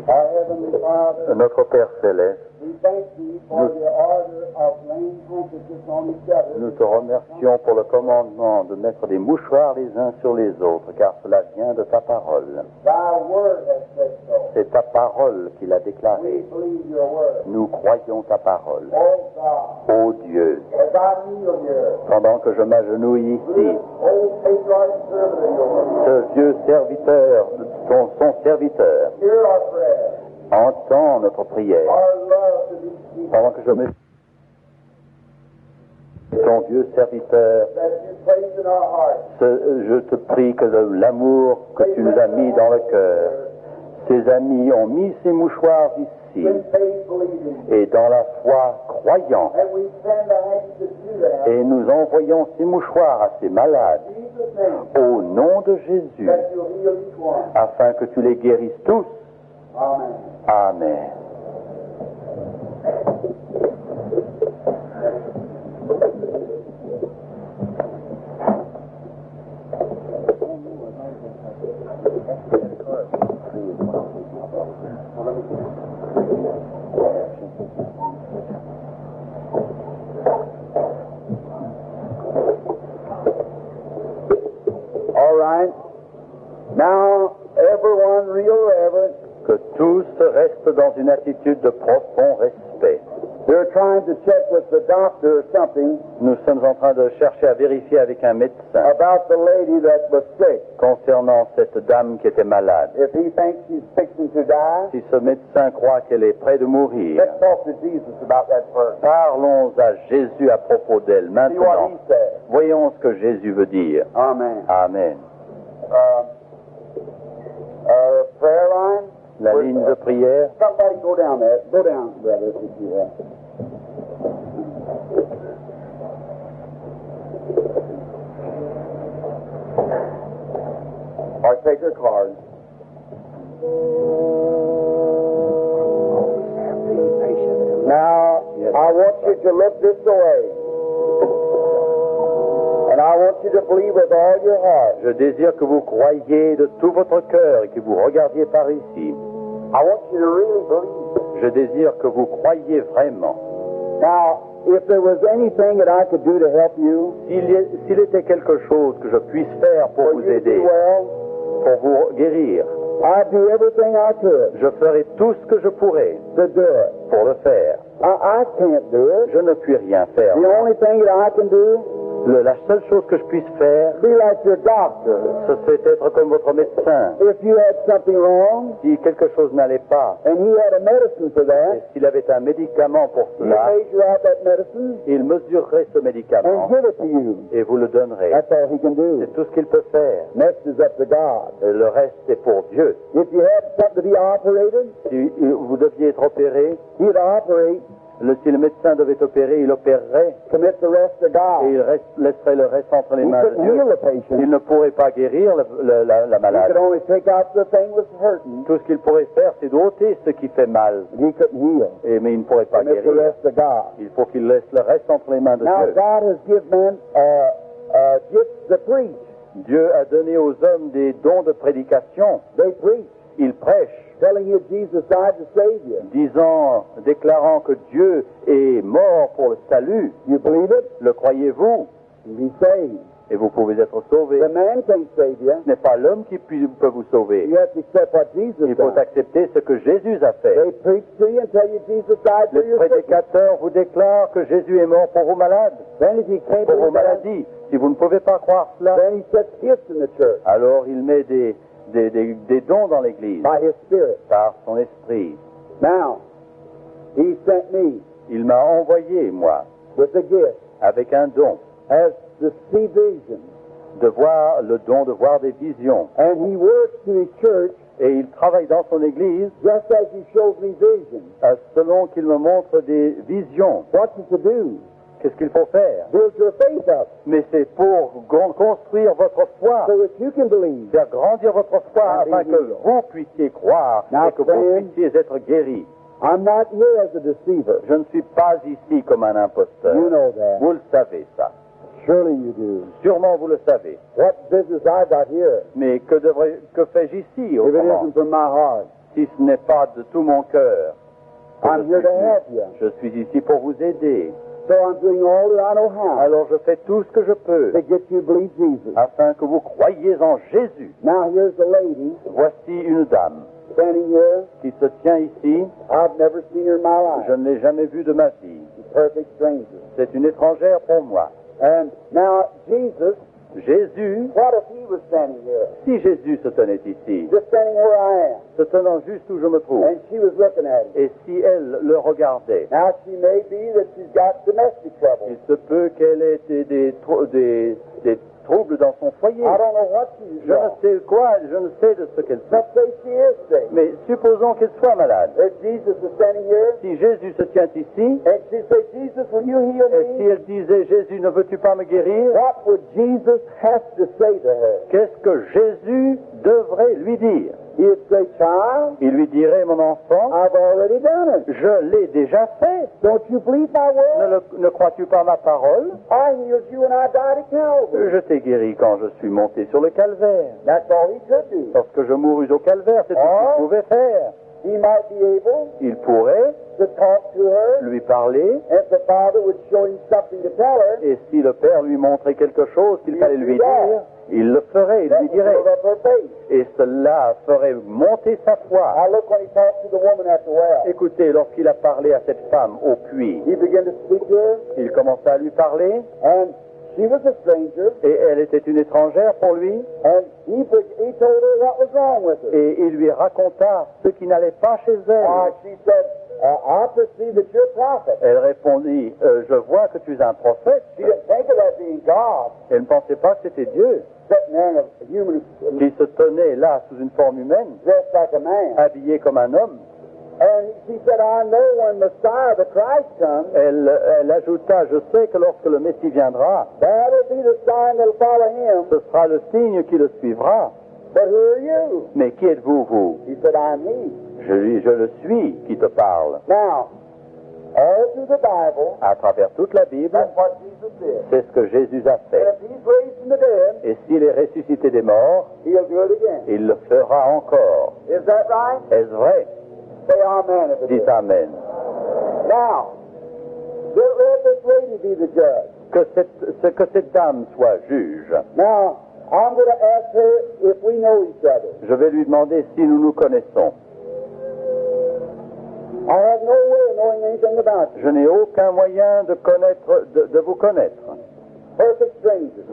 Our Heavenly Father, Notre Père Céleste, we thank Thee for the order of laying handkerchiefs on each other. nous te remercions pour le commandement de mettre des mouchoirs les uns sur les autres, car cela vient de ta parole. Thy word has said so. C'est ta parole qui l'a We déclaré. believe your word. Nous croyons ta parole. Oh God, Ô Dieu, as I kneel here, pendant que je m'agenouille ici, this old patriarch servant of yours, ce vieux serviteur, son serviteur, hear our prayer, entend notre prière. our love to these people Pendant que je me ton vieux serviteur, that you place in our hearts. je te prie que l'amour que tu nous as mis dans le cœur, ces amis ont mis ces mouchoirs ici, In faith believing. et dans la foi croyant, And we send the handkerchief to them. et nous envoyons ces mouchoirs à ces malades, In Jesus' name, au nom de Jésus, that you'll heal each one. afin que tu les guérisses tous. Amen. Amen. real reverence. Que tous restent dans une attitude de profond respect. They're trying to check with the doctor or something Nous sommes en train de chercher à vérifier avec un médecin about the lady that was sick. concernant cette dame qui était malade. If he thinks she's fixing to die, Si ce médecin croit qu'elle est près de mourir, let's talk to Jesus about that first. parlons à Jésus à propos d'elle See what maintenant. he says. Voyons ce que Jésus veut dire. Amen. Amen. Prayer line. La ligne de prière. Somebody go down there. Go down, brother, if you will. Or take your card. Now, I want you to look this way. And I want you to believe with all your heart. Je désire que vous croyiez de tout votre cœur et que vous regardiez par ici. I want you to really believe. Je désire que vous croyiez vraiment. Now, if there was anything that I could do to help you, S'il était quelque chose que je puisse faire pour for vous you to aider, do well, pour vous guérir, I'd do everything I could je ferai tout ce que je pourrai to do it. pour le faire. I can't do it. Je ne puis rien faire. The only thing that I can do La seule chose que je puisse faire, is be like your doctor. c'est être comme votre médecin. If you had something wrong Si quelque chose n'allait pas, and he had a medicine for et that, s'il avait un médicament pour he cela, measure out that medicine il mesurerait ce médicament and give it to you. et vous le donnerez. That's all he can do. C'est tout ce qu'il peut faire. Next is up to God. Et le reste, c'est pour Dieu. If you had something to be operated, Si vous deviez être opéré, he'd operate, si le médecin devait opérer, il opérerait commit the rest to et God. il laisserait le reste entre les He mains de couldn't Dieu. heal the patient. Il ne pourrait pas guérir la He could malade. only take out the thing that's hurting. Tout ce qu'il pourrait faire, c'est d'ôter ce qui fait mal. He couldn't heal. Mais il ne pourrait pas Commit the guérir. rest to God. Il faut qu'il laisse le reste entre les mains de Now, Dieu. God has given men gifts to preach. Dieu a donné aux hommes des dons de prédication. They preach, Ils prêchent, telling you Jesus died to save you. déclarant que Dieu est mort pour le salut. You believe it? Le croyez-vous? You be saved. Et vous pouvez être sauvés. The man can't save you. Ce n'est pas l'homme qui peut vous sauver. You have to accept what Jesus Il faut done. accepter ce que Jésus a fait. They preach to you and tell you Jesus died for Les your sickness. prédicateurs vous déclarent que Jésus est mort pour vos malades, Then if you can't pour vos believe that, maladies. Si vous ne pouvez pas croire cela, then he sets gifts in the church alors il met des dons dans l'Église by his Spirit. par son esprit. Now, he sent me Il m'a envoyé, moi, with a gift avec un don, as to see visions. de voir le don de voir des visions. And he works to his church Et il travaille dans son Église just as he shows me visions. selon qu'il me montre des visions. What's he to do? Qu'est-ce qu'il faut faire? Build your faith up Mais c'est pour construire votre foi, so that you can believe. faire grandir votre foi afin que vous puissiez croire Now, et que vous friend, puissiez être guéris. I'm not here as a deceiver. Je ne suis pas ici comme un imposteur. You know that. Vous le savez, ça. Surely you do. Sûrement vous le savez. What business I got here Mais que fais-je ici, if it autrement, isn't from my heart? si ce n'est pas de tout mon cœur? que I'm je here suis to venu? help you. Je suis ici pour vous aider. So I'm doing all that I know how Alors je fais tout ce que je peux to get you to believe Jesus. afin que vous croyiez en Jésus. Now here's the lady Voici une dame standing here. qui se tient ici. I've never seen her in my life. Je ne l'ai jamais vue de ma vie. She's a perfect stranger. C'est une étrangère pour moi. And now Jesus, Jésus, what if he was standing here? si Jésus se tenait ici, Just standing where I am. se tenant juste où je me trouve, And she was looking at him. et si elle le regardait, Now she may be that she's got domestic trouble. il se peut qu'elle ait des troubles dans son foyer. I don't know what she's Je ne got. sais quoi, je ne sais de ce qu'elle fait. Let's say she is sick. Mais supposons qu'elle soit malade. If Jesus is standing here, Si Jésus se tient ici, and she say, Jesus, will you heal et si me? elle disait, Jésus, ne veux-tu pas me guérir? What would Jesus have to say to her? Qu'est-ce que Jésus devrait lui dire? He'd say, child, Il lui dirait, mon enfant, I've already done it. je l'ai déjà fait. Don't you believe my word? Ne crois-tu pas ma parole? I healed you when I died at Calvary. Je t'ai guéri quand je suis monté sur le calvaire. That's all he could do. Lorsque je mourus au calvaire, c'est tout ce qu'il pouvait faire. He might be able Il pourrait to talk to her, lui parler, if the Father would show him something to tell her. et si le Père lui montrait quelque chose qu'il fallait lui dire, Il le ferait, il That lui would dirait. build up her faith. Et cela ferait monter sa foi. Now look when he talked to the woman at the well. Écoutez, lorsqu'il a parlé à cette femme au puits, He began to speak to her, il commença à lui parler, and she was a stranger, et elle était une étrangère pour lui, and he told her what was wrong with her. et il lui raconta ce qui n'allait pas chez elle. She said, I perceive that you're a prophet. Elle répondit, je vois que tu es un prophète. She didn't think of that being God, Elle ne pensait pas que c'était Dieu sitting there in a human qui se tenait là sous une forme humaine, dressed like a man. habillé comme un homme. And she said, I know when Messiah, the Christ, comes, Elle ajouta, je sais que lorsque le Messie viendra, that'll be the sign that'll follow him. ce sera le signe qui le suivra. But who are you? Mais qui êtes-vous, vous? He said, I'm he. Je le suis qui te parle. Now, all through the Bible, À travers toute la Bible, that's what Jesus did. c'est ce que Jésus a And fait. if he's raised from the dead, Et s'il est ressuscité des morts, he'll do it again. il le fera encore. Is that right? Est-ce vrai? Say amen if it is. Dites Amen. Now, let this lady be the judge. Que cette dame soit juge. Now, I'm going to ask her if we know each other. Je vais lui demander si nous nous connaissons. I have no way of knowing anything about you. Je n'ai aucun moyen de vous connaître. Perfect strangers.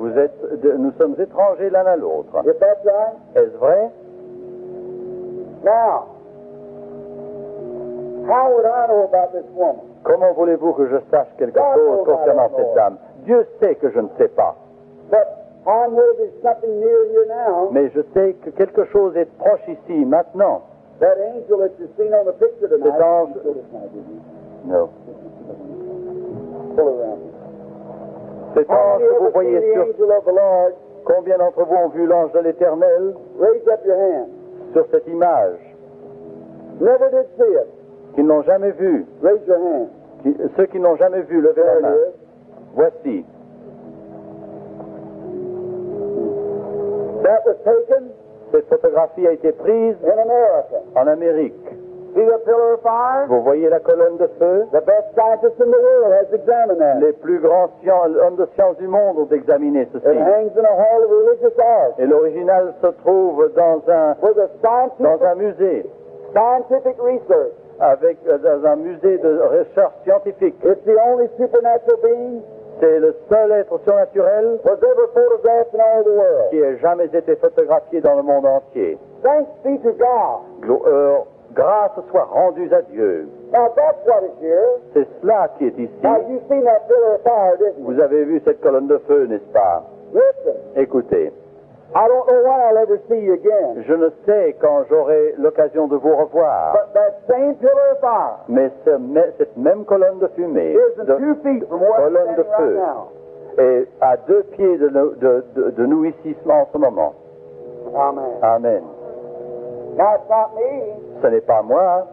Nous sommes étrangers l'un à l'autre. If that's right. Est-ce vrai? Now, how would I know about this woman? Comment voulez-vous que je sache quelque chose concernant cette dame? Dieu sait que je ne sais pas. But I know there's something near here now. Mais je sais que quelque chose est proche ici, maintenant. That angel that you've seen on the picture tonight. Cet ange... Non. Pull around. Cet How ange many que vous ever voyez seen the sur... angel of the Lord? Combien d'entre vous ont vu l'ange de l'Éternel Raise up your hand. sur cette image? Never did see it. Qui ne l'ont jamais vu. Raise your hand. Ceux qui n'ont jamais vu, levez la There main. it is. Voici. That was taken Cette photographie a été prise in America. en Amérique. See the pillar of fire? Vous voyez la colonne de feu? The best scientist in the world has examined that. Les plus grands hommes de science du monde ont examiné It ceci. hangs in a hall of religious art. Et l'original se trouve dans With a un musée, scientific research. dans un musée de recherche scientifique. It's the only supernatural being C'est le seul être surnaturel was ever photographed in all the world. qui ait jamais été photographié dans le monde entier. Thanks be to God. Grâce soit rendue à Dieu. Now that's what is here. C'est cela qui est ici. Now you've seen that pillar of fire, didn't you? Vous avez vu cette colonne de feu, n'est-ce pas? Listen, Écoutez, I don't know when I'll ever see you again. je ne sais quand j'aurai l'occasion de vous revoir, But that same pillar of fire mais cette même colonne de fumée, isn't 2 feet from where I'm colonne de standing right feu, now. est à 2 pieds de nous ici en ce moment. Amen. Amen. Now it's not me, Ce n'est pas moi,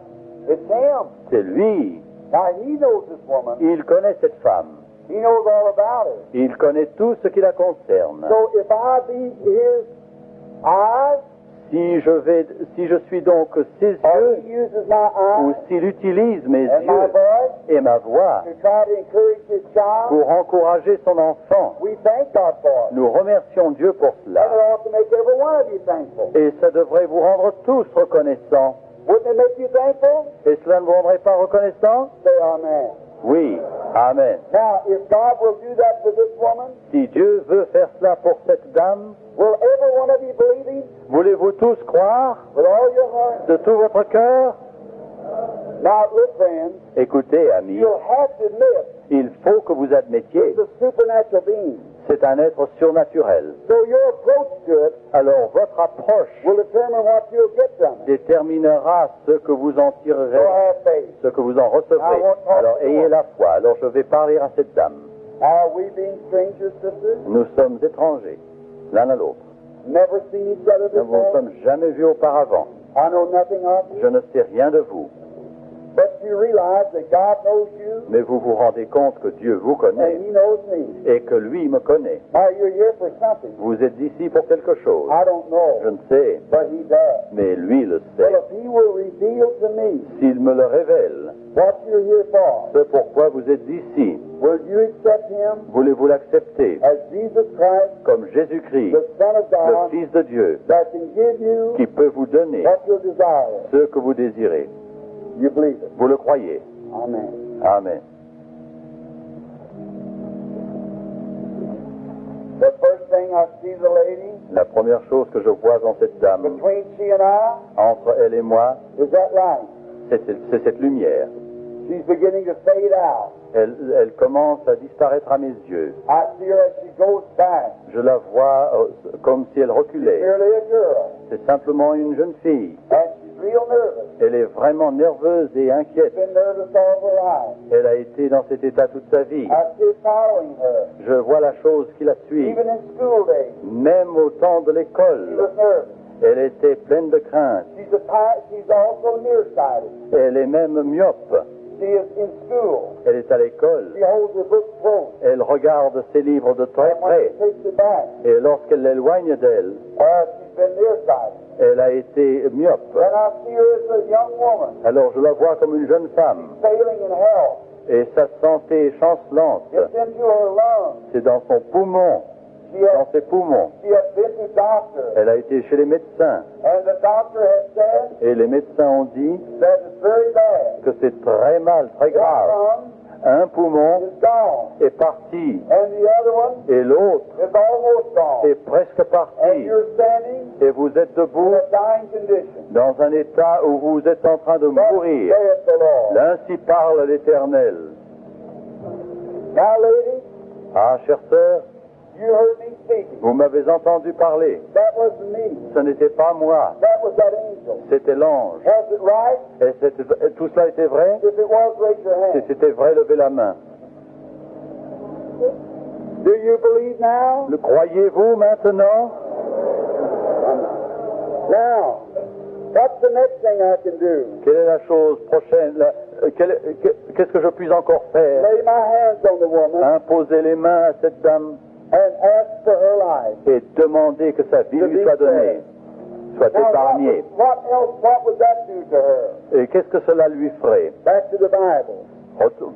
it's him. c'est lui. Now he knows this woman. Il connaît cette femme. He knows all about her. Il connaît tout ce qui la concerne. So if I be his eyes, Si je suis donc ses or yeux, he uses my ou eyes s'il utilise mes and my yeux voice et ma voix to try to encourage his child, pour encourager son enfant, we thank God for it. nous remercions Dieu pour And it cela. ought to make every one of you thankful. Et ça devrait vous rendre tous reconnaissants. Wouldn't it make you thankful? Et cela ne vous rendrait pas reconnaissants? Say amen. Oui. Amen. Now, if God will do that for this woman, Si Dieu veut faire cela pour cette dame, will every one of you believe him voulez-vous tous croire with all your heart? de tout votre cœur? Now, look, friends, Écoutez, amis, you'll have to admit il faut que vous admettiez, it's a supernatural being. c'est un être surnaturel. So your approach to it Alors votre approche will determine what you'll get from it. déterminera ce que vous en So tirerez, have faith. ce que vous en recevrez. Alors ayez la foi. Alors je vais parler à cette dame. Are we being strangers, sisters? Nous sommes étrangers, l'un à l'autre. Never seen each other Nous ne vous before? sommes jamais vus auparavant. I know nothing of you. Je ne sais rien de vous. But you realize that God knows you Mais vous vous rendez compte que Dieu vous and connaît He knows me. et que lui me connaît. Now you're here for something. Vous êtes ici pour quelque chose. I don't Je know, ne sais, but He does. mais lui le sait. Well, if He will reveal to me S'il me le révèle, what you're here for, ce pourquoi vous êtes ici, Will you accept him Voulez-vous l'accepter as Jesus Christ, comme Jésus-Christ, the Son of le God, Fils de Dieu, that can give you qui peut vous donner what you desire? ce que vous désirez? You believe it? Vous le croyez? Amen. Amen. The first thing I see the lady, La première chose que je vois dans cette dame, between she and I, entre elle et moi, is that light. c'est cette lumière. She's beginning to fade out. Elle commence à disparaître à mes yeux. I see her as she goes back. Je la vois comme si elle reculait. Merely a girl. C'est simplement une jeune fille. And she's real nervous. Elle est vraiment nerveuse et inquiète. Been nervous all of her life. Elle a été dans cet état toute sa vie. I see following her. Je vois la chose qui la suit. Even in school days, Même au temps de she l'école, was nervous. elle était pleine de crainte. She's also nearsighted. Elle est même myope. She is in school. Elle est à l'école. She holds her book close. Elle regarde ses livres de très And when she près. takes it back, Et lorsqu'elle l'éloigne d'elle, she's been nearsighted. elle a été myope. Then I see her as a young woman, Alors je la vois comme une jeune femme. failing in health. Et sa santé est chancelante. It's into her lungs. C'est dans son poumon, dans ses poumons. She has been to doctors. Elle a été chez les médecins. And the doctor has said Et les médecins ont dit that it's very bad. que c'est très mal, très One grave. lung Un poumon is gone. est parti And the other one et l'autre is almost gone. est presque And parti. you're standing Et vous êtes in debout a dying condition. dans un état où vous êtes en train de Thus mourir. saith the Lord. Ainsi parle l'Éternel. Now, lady, Ah, chère sœur, you heard me speaking. vous m'avez entendu parler. That wasn't me. Ce n'était pas moi, That was that angel. c'était l'ange. Was it right? Et tout cela était vrai? If it was, raise your Si hand. c'était vrai, levez la main. Do you believe now? Le croyez-vous maintenant? Now, what's the next thing I can do? Quelle est la chose prochaine? Qu'est-ce que je puis encore faire? Lay my hands on the woman Imposer les mains à cette dame and ask for her life. et demander que sa vie lui soit donnée, soit Now, épargnée. what would that do to her? Et qu'est-ce que cela lui ferait? Back to the Bible.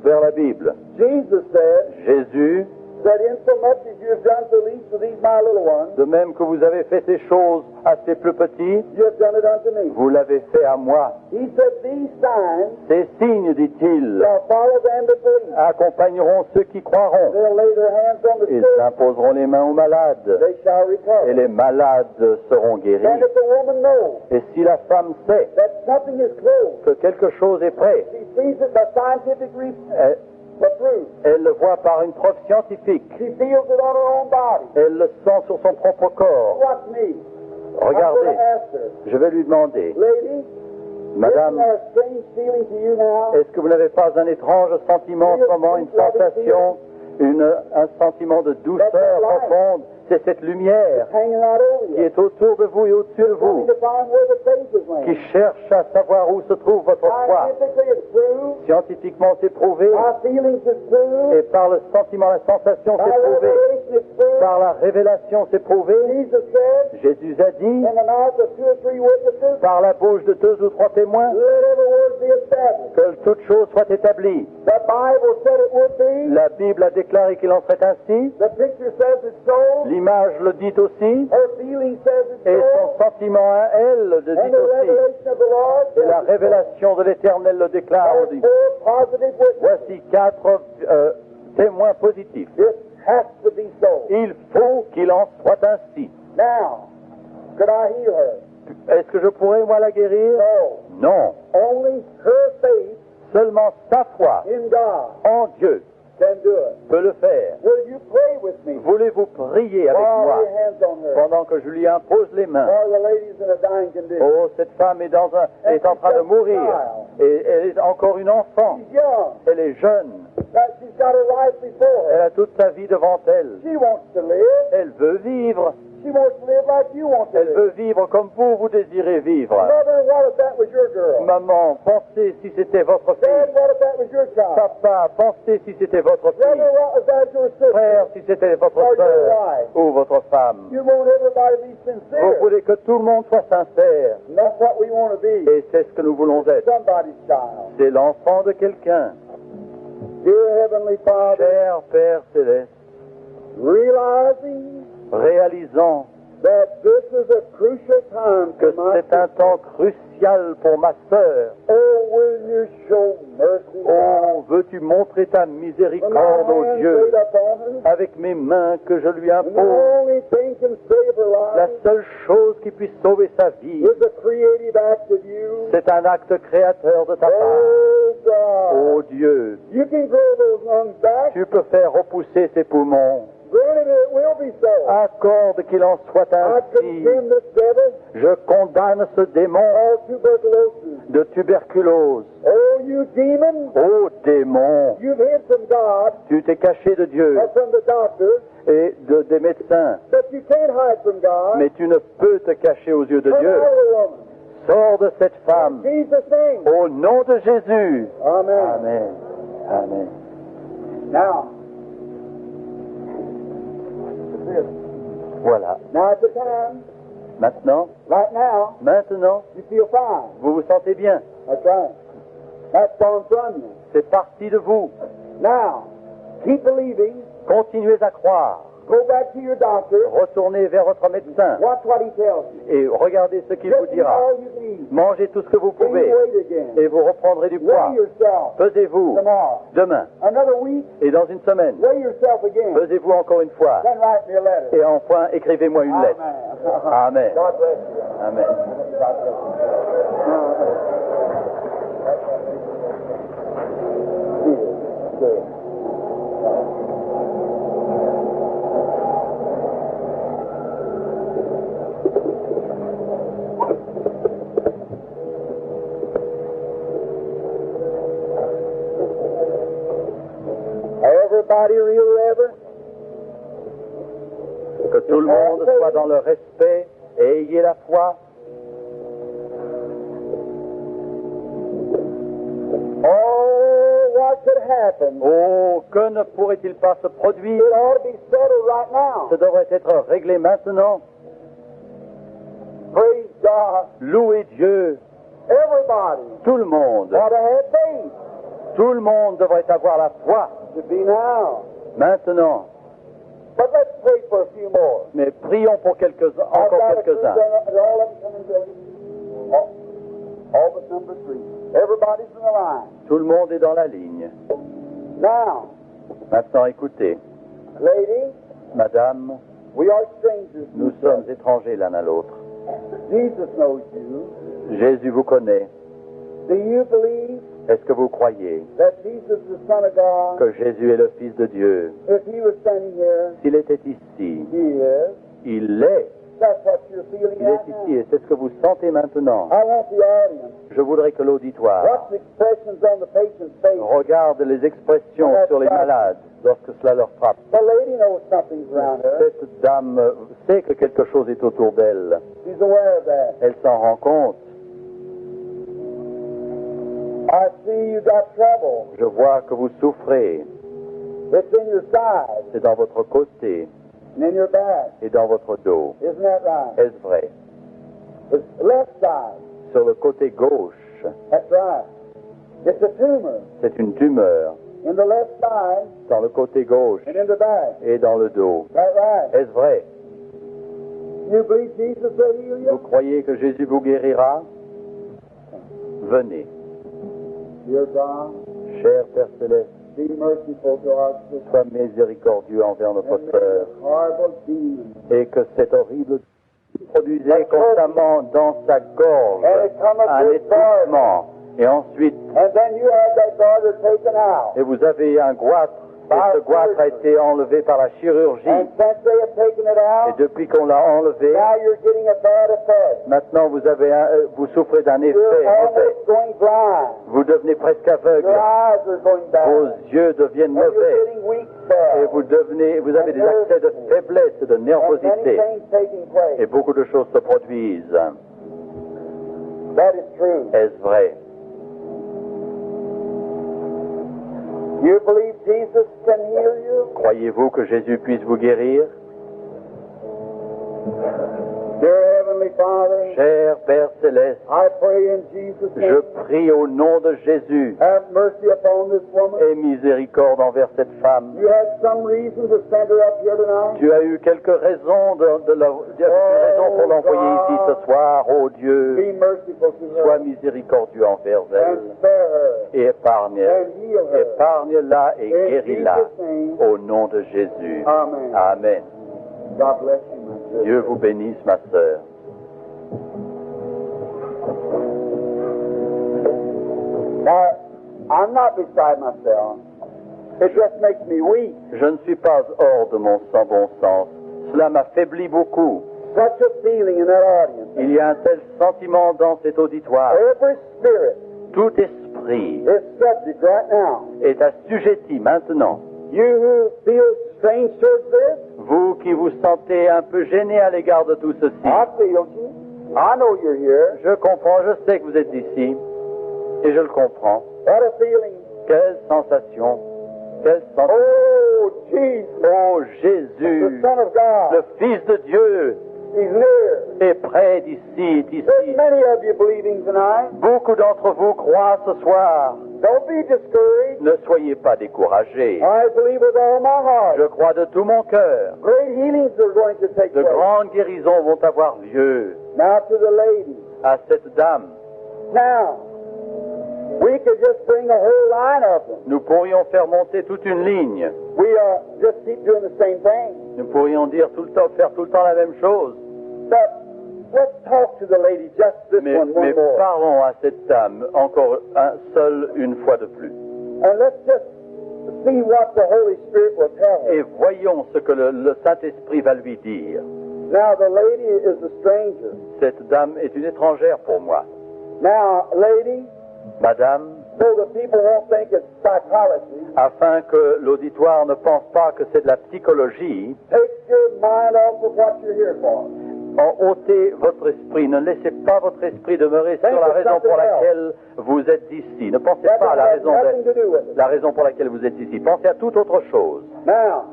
Vers la Bible. Jesus said Jésus, that insomuch as you have done to least of these my little ones, de même que vous avez fait ces choses à ces plus petits, you have done it unto me. vous l'avez fait à moi. He said, these signs Ces signes, dit-il, shall follow them that believe. accompagneront ceux qui croiront. They'll lay their hands on the Ils sick, imposeront les mains aux malades, they shall et recover. les malades seront And guéris. if the woman knows Et si la femme sait that something is close, que quelque chose est prêt, she sees it by scientific proof. elle le voit par une preuve scientifique. She feels it on her own body. Elle le sent sur son propre corps. Watch me. I'm Regardez, going to ask her, je vais lui demander, lady, Madame, isn't there a strange feeling to you now? est-ce que vous n'avez pas un étrange sentiment en ce moment, une sensation, un sentiment de douceur profonde? C'est cette lumière Hanging right over qui you. est autour de vous et au-dessus de vous, Trying to find where the faith is qui laying. cherche à savoir où se trouve votre foi. Scientifically it's proved. Scientifiquement, c'est prouvé, Our feelings is proved. et par le sentiment, la sensation, By c'est prouvé. revelation it's proved. Par la révélation, c'est prouvé. Jesus said, Jésus a dit, in the mouth of 2 or 3 witnesses, par la bouche de 2 ou 3 témoins, let every word be established. que toute chose soit établie. The Bible said it would be. La Bible a déclaré qu'il en serait ainsi. The picture says it's so. L'image le dit aussi. Her feeling says it's Et son so. sentiment à elle le And dit the aussi. revelation of the Lord Et la says it's so. révélation de l'Éternel le déclare There's aussi. 4 positive witnesses. Voici 4 témoins positifs. It has to be so. Il faut qu'il en soit ainsi. Now, could I heal her? Est-ce que je pourrais, moi, la guérir? No. Non. Only her faith Seulement sa foi in God en Dieu can do it. peut le faire. Will you pray with me? Voulez-vous prier avec While moi I lay hands on her. pendant que je lui impose les mains? Or the lady's in a dying condition. Oh, cette femme est est en train de mourir. Et elle est encore une enfant. She's young. Elle est jeune. That she's got her life before Elle her. a toute sa vie devant elle. She wants to live. Elle veut vivre. She wants to live like you want to Elle live. veut vivre comme vous désirez vivre. Mother, what if that was your girl? Maman, pensez si c'était votre Dad, fille. what if that was your child? Papa, pensez si c'était votre Brother, fille. what if that was your sister? Frère, si c'était votre Or your sœur wife? ou votre femme. You want everybody to be Vous sincere. voulez que tout le monde soit sincère. And that's what we want to be. Et c'est ce que nous voulons être. Somebody's child. C'est l'enfant de quelqu'un. Dear Heavenly Father, Cher Père céleste, realizing réalisant that this is a crucial time que for my c'est un temps crucial pour ma sœur. Oh, will you show mercy? Oh, veux-tu montrer ta When my miséricorde, ô hands Dieu, laid upon her, avec mes mains que je lui and the impose. only thing can save her La life seule chose qui puisse sauver sa vie, is a creative act of you. c'est un acte créateur de ta part. Oh, God. Ô Dieu, You can grow those lungs back. tu peux faire repousser ses poumons. Granted, it will be so. Accorde qu'il en soit I ainsi. condemn this devil Je condamne ce démon of tuberculosis. de tuberculose. Oh, you demon, Ô démon, you've hid from God tu t'es caché de Dieu or from the doctor, et des médecins, but you can't hide from God. mais tu ne peux te cacher aux yeux de Come Dieu. out of the woman. Sors de cette In femme Jesus' name. au nom de Jésus. Amen. Amen. Amen. Now, Voilà. now at the time, Maintenant, right now, you feel fine. vous vous sentez bien. That's right. That's gone from you. C'est parti de vous. Now, keep believing. Continuez à croire. Go back to your doctor. Retournez vers votre médecin Watch what he tells you. et regardez ce qu'il vous Just eat dira. all you need. Mangez tout ce que vous Gain pouvez weight again. et vous reprendrez du poids. Weigh yourself Pesez-vous tomorrow. demain Another week, et dans une semaine. weigh yourself again. Pesez-vous encore une fois Then write me a letter. et enfin écrivez-moi une lettre. Amen. Amen. God bless you. Amen. God bless you. Good. Everybody real reverent? Que tout le monde soit dans le respect et ayez la foi. Oh, what could happen? Oh, que ne pourrait-il pas se produire? It ought to be settled right now. Ce devrait être réglé maintenant. Praise God. Louez Dieu. Everybody Tout le monde. ought to have faith. Tout le monde devrait avoir la foi. To be now. Maintenant. But let's pray for a few more. Mais prions pour I've encore got a quelques-uns. they're all of them coming to all but number 3. Everybody's in the line. Tout le monde est dans la ligne. Now, Maintenant, écoutez. lady, Madame, we are strangers. nous sommes étrangers l'un à l'autre. Jesus knows you. Jésus vous connaît. Do you believe Est-ce que vous croyez that Jesus is the Son of God? que Jésus est le Fils de Dieu? If he was standing here, S'il était ici, he is. il l'est. That's what you're feeling Il right est now. ici et c'est ce que vous sentez maintenant. I want the audience. Je voudrais que l'auditoire Watch the expressions on the patient's face. regarde les expressions sur les malades lorsque cela leur frappe. The lady knows something's around her. Cette dame sait que quelque chose est autour d'elle. She's aware of that. Elle s'en rend compte. I see you got trouble. Je vois que vous souffrez. It's in your side C'est dans votre côté and in your back. et dans votre dos. Isn't that right? Est-ce vrai? It's left side. Sur le côté gauche, That's right. It's a tumor c'est une tumeur. in the left side Dans le côté gauche and in the back. et dans le dos. That right? Est-ce vrai? You believe Jesus will heal Vous you? croyez que Jésus vous guérira? Venez. Dear God, Cher Père Céleste, be merciful to our sister sois miséricordieux envers notre and make sœur this horrible demon. et que cet horrible produisait constamment dans sa gorge And it come up un with étouffement. Et ensuite, And then you have that daughter taken out. et vous avez un goitre, et ce goitre a été enlevé par la chirurgie. And since they have taken it Et out, depuis qu'on l'a enlevé, now you're getting a bad effect. maintenant vous avez vous souffrez d'un effet You're mauvais. almost going blind. Vous devenez presque aveugle. Your eyes are going Vos bad. yeux deviennent And you're mauvais. getting weak Et spells. vous avez des accès de faiblesse et de And many nervosité. things taking place. Et beaucoup de choses se produisent. That is true. Est-ce vrai? You believe Jesus can heal you? Croyez-vous que Jésus puisse vous guérir? Dear Heavenly Heavenly Father, Cher Père Céleste, I pray in Jesus' je name, prie au nom de Jésus, have mercy upon this woman. aie miséricorde envers cette femme. You had some reason to send her up here tonight. Tu as eu quelques raisons pour l'envoyer ici ce soir, ô Dieu. Be merciful to Sois her miséricordieux envers elle and spare her et and heal her. épargne-la et In guéris-la Jesus' name, au nom de Jésus. Amen. Amen. God bless you, my sister. Dieu vous bénisse, ma sœur. Now, I'm not beside myself. It just makes me weak. Je ne suis pas hors de mon bon sens. Cela m'affaiblit beaucoup. Such a feeling in that audience. Il y a un tel sentiment dans cet auditoire. Every spirit Tout esprit is subject right now. est assujetti maintenant. You who feel strange towards this, Vous qui vous sentez un peu gêné à l'égard de tout ceci, I feel you. I know you're here. je comprends, je sais que vous êtes ici, et je le comprends. What a feeling. Quelle sensation, quelle sensation. Oh, Jesus, Oh the Jésus, Son of God. le Fils de Dieu, He's near. est près d'ici, There's d'ici. many of you believing tonight. Beaucoup d'entre vous croient ce soir. Don't be discouraged. Ne soyez pas découragés. I believe with all my heart. Je crois de tout mon cœur. Great healings are going to take De place. grandes guérisons vont avoir lieu Now to the lady. à cette dame. Now, we could just bring a whole line of them. Nous pourrions faire monter toute une ligne. We just keep doing the same thing. Nous pourrions dire tout le temps, faire tout le temps la même chose. But let's talk to the lady, just this Mais one more. parlons à cette dame encore une fois de plus. And let's just see what the Holy Spirit will tell her. Et voyons ce que le Saint-Esprit va lui dire. Now, the lady is a stranger. Cette dame est une étrangère pour moi. Now, lady, Madame, so the people won't think it's psychology, afin que l'auditoire ne pense pas que c'est de la psychologie, take your mind off of what you're here for. ôtez votre esprit. Ne laissez pas votre esprit demeurer sur la raison pour laquelle vous êtes ici. Ne pensez That pas à la has raison, nothing to do with it. la raison pour laquelle vous êtes ici. Pensez à toute autre chose. Now,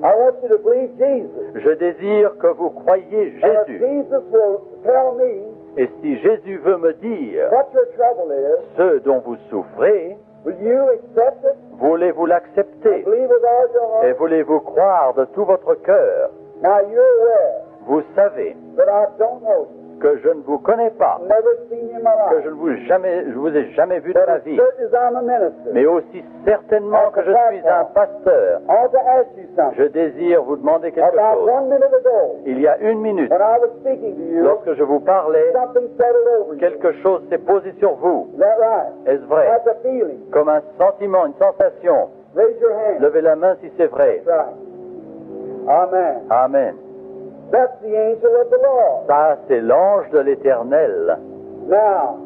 I want you to believe Jesus. Je désire que vous croyiez And if Jésus. Jesus will tell me Et si Jésus veut me dire what your trouble is, ce dont vous souffrez, will you accept it? voulez-vous l'accepter? Believe with all your Et heart? voulez-vous croire de tout votre cœur? Now, you're aware Vous savez that I don't know you. que je ne vous connais pas, Never seen you in my que life. je vous ai jamais vu de But ma as vie, certain as I'm a minister, mais aussi certainement que je suis un pasteur. I want to ask you something. Je désire vous demander quelque About chose. 1 minute ago, Il y a 1 minute, when I was speaking to you, lorsque je vous parlais, something settled over you. quelque chose s'est posé sur vous. Is that right? Est-ce vrai? That's a feeling. Comme un sentiment, une sensation. Raise your hand. Levez la main si c'est vrai. That's right. Amen. Amen. That's the angel of the Lord. Ça, c'est l'ange de l'Éternel. Now,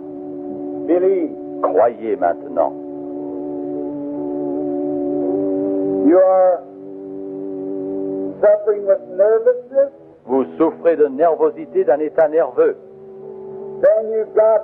believe. Croyez maintenant. You are suffering with nervousness. Vous souffrez de nervosité, d'un état nerveux. Then you've got,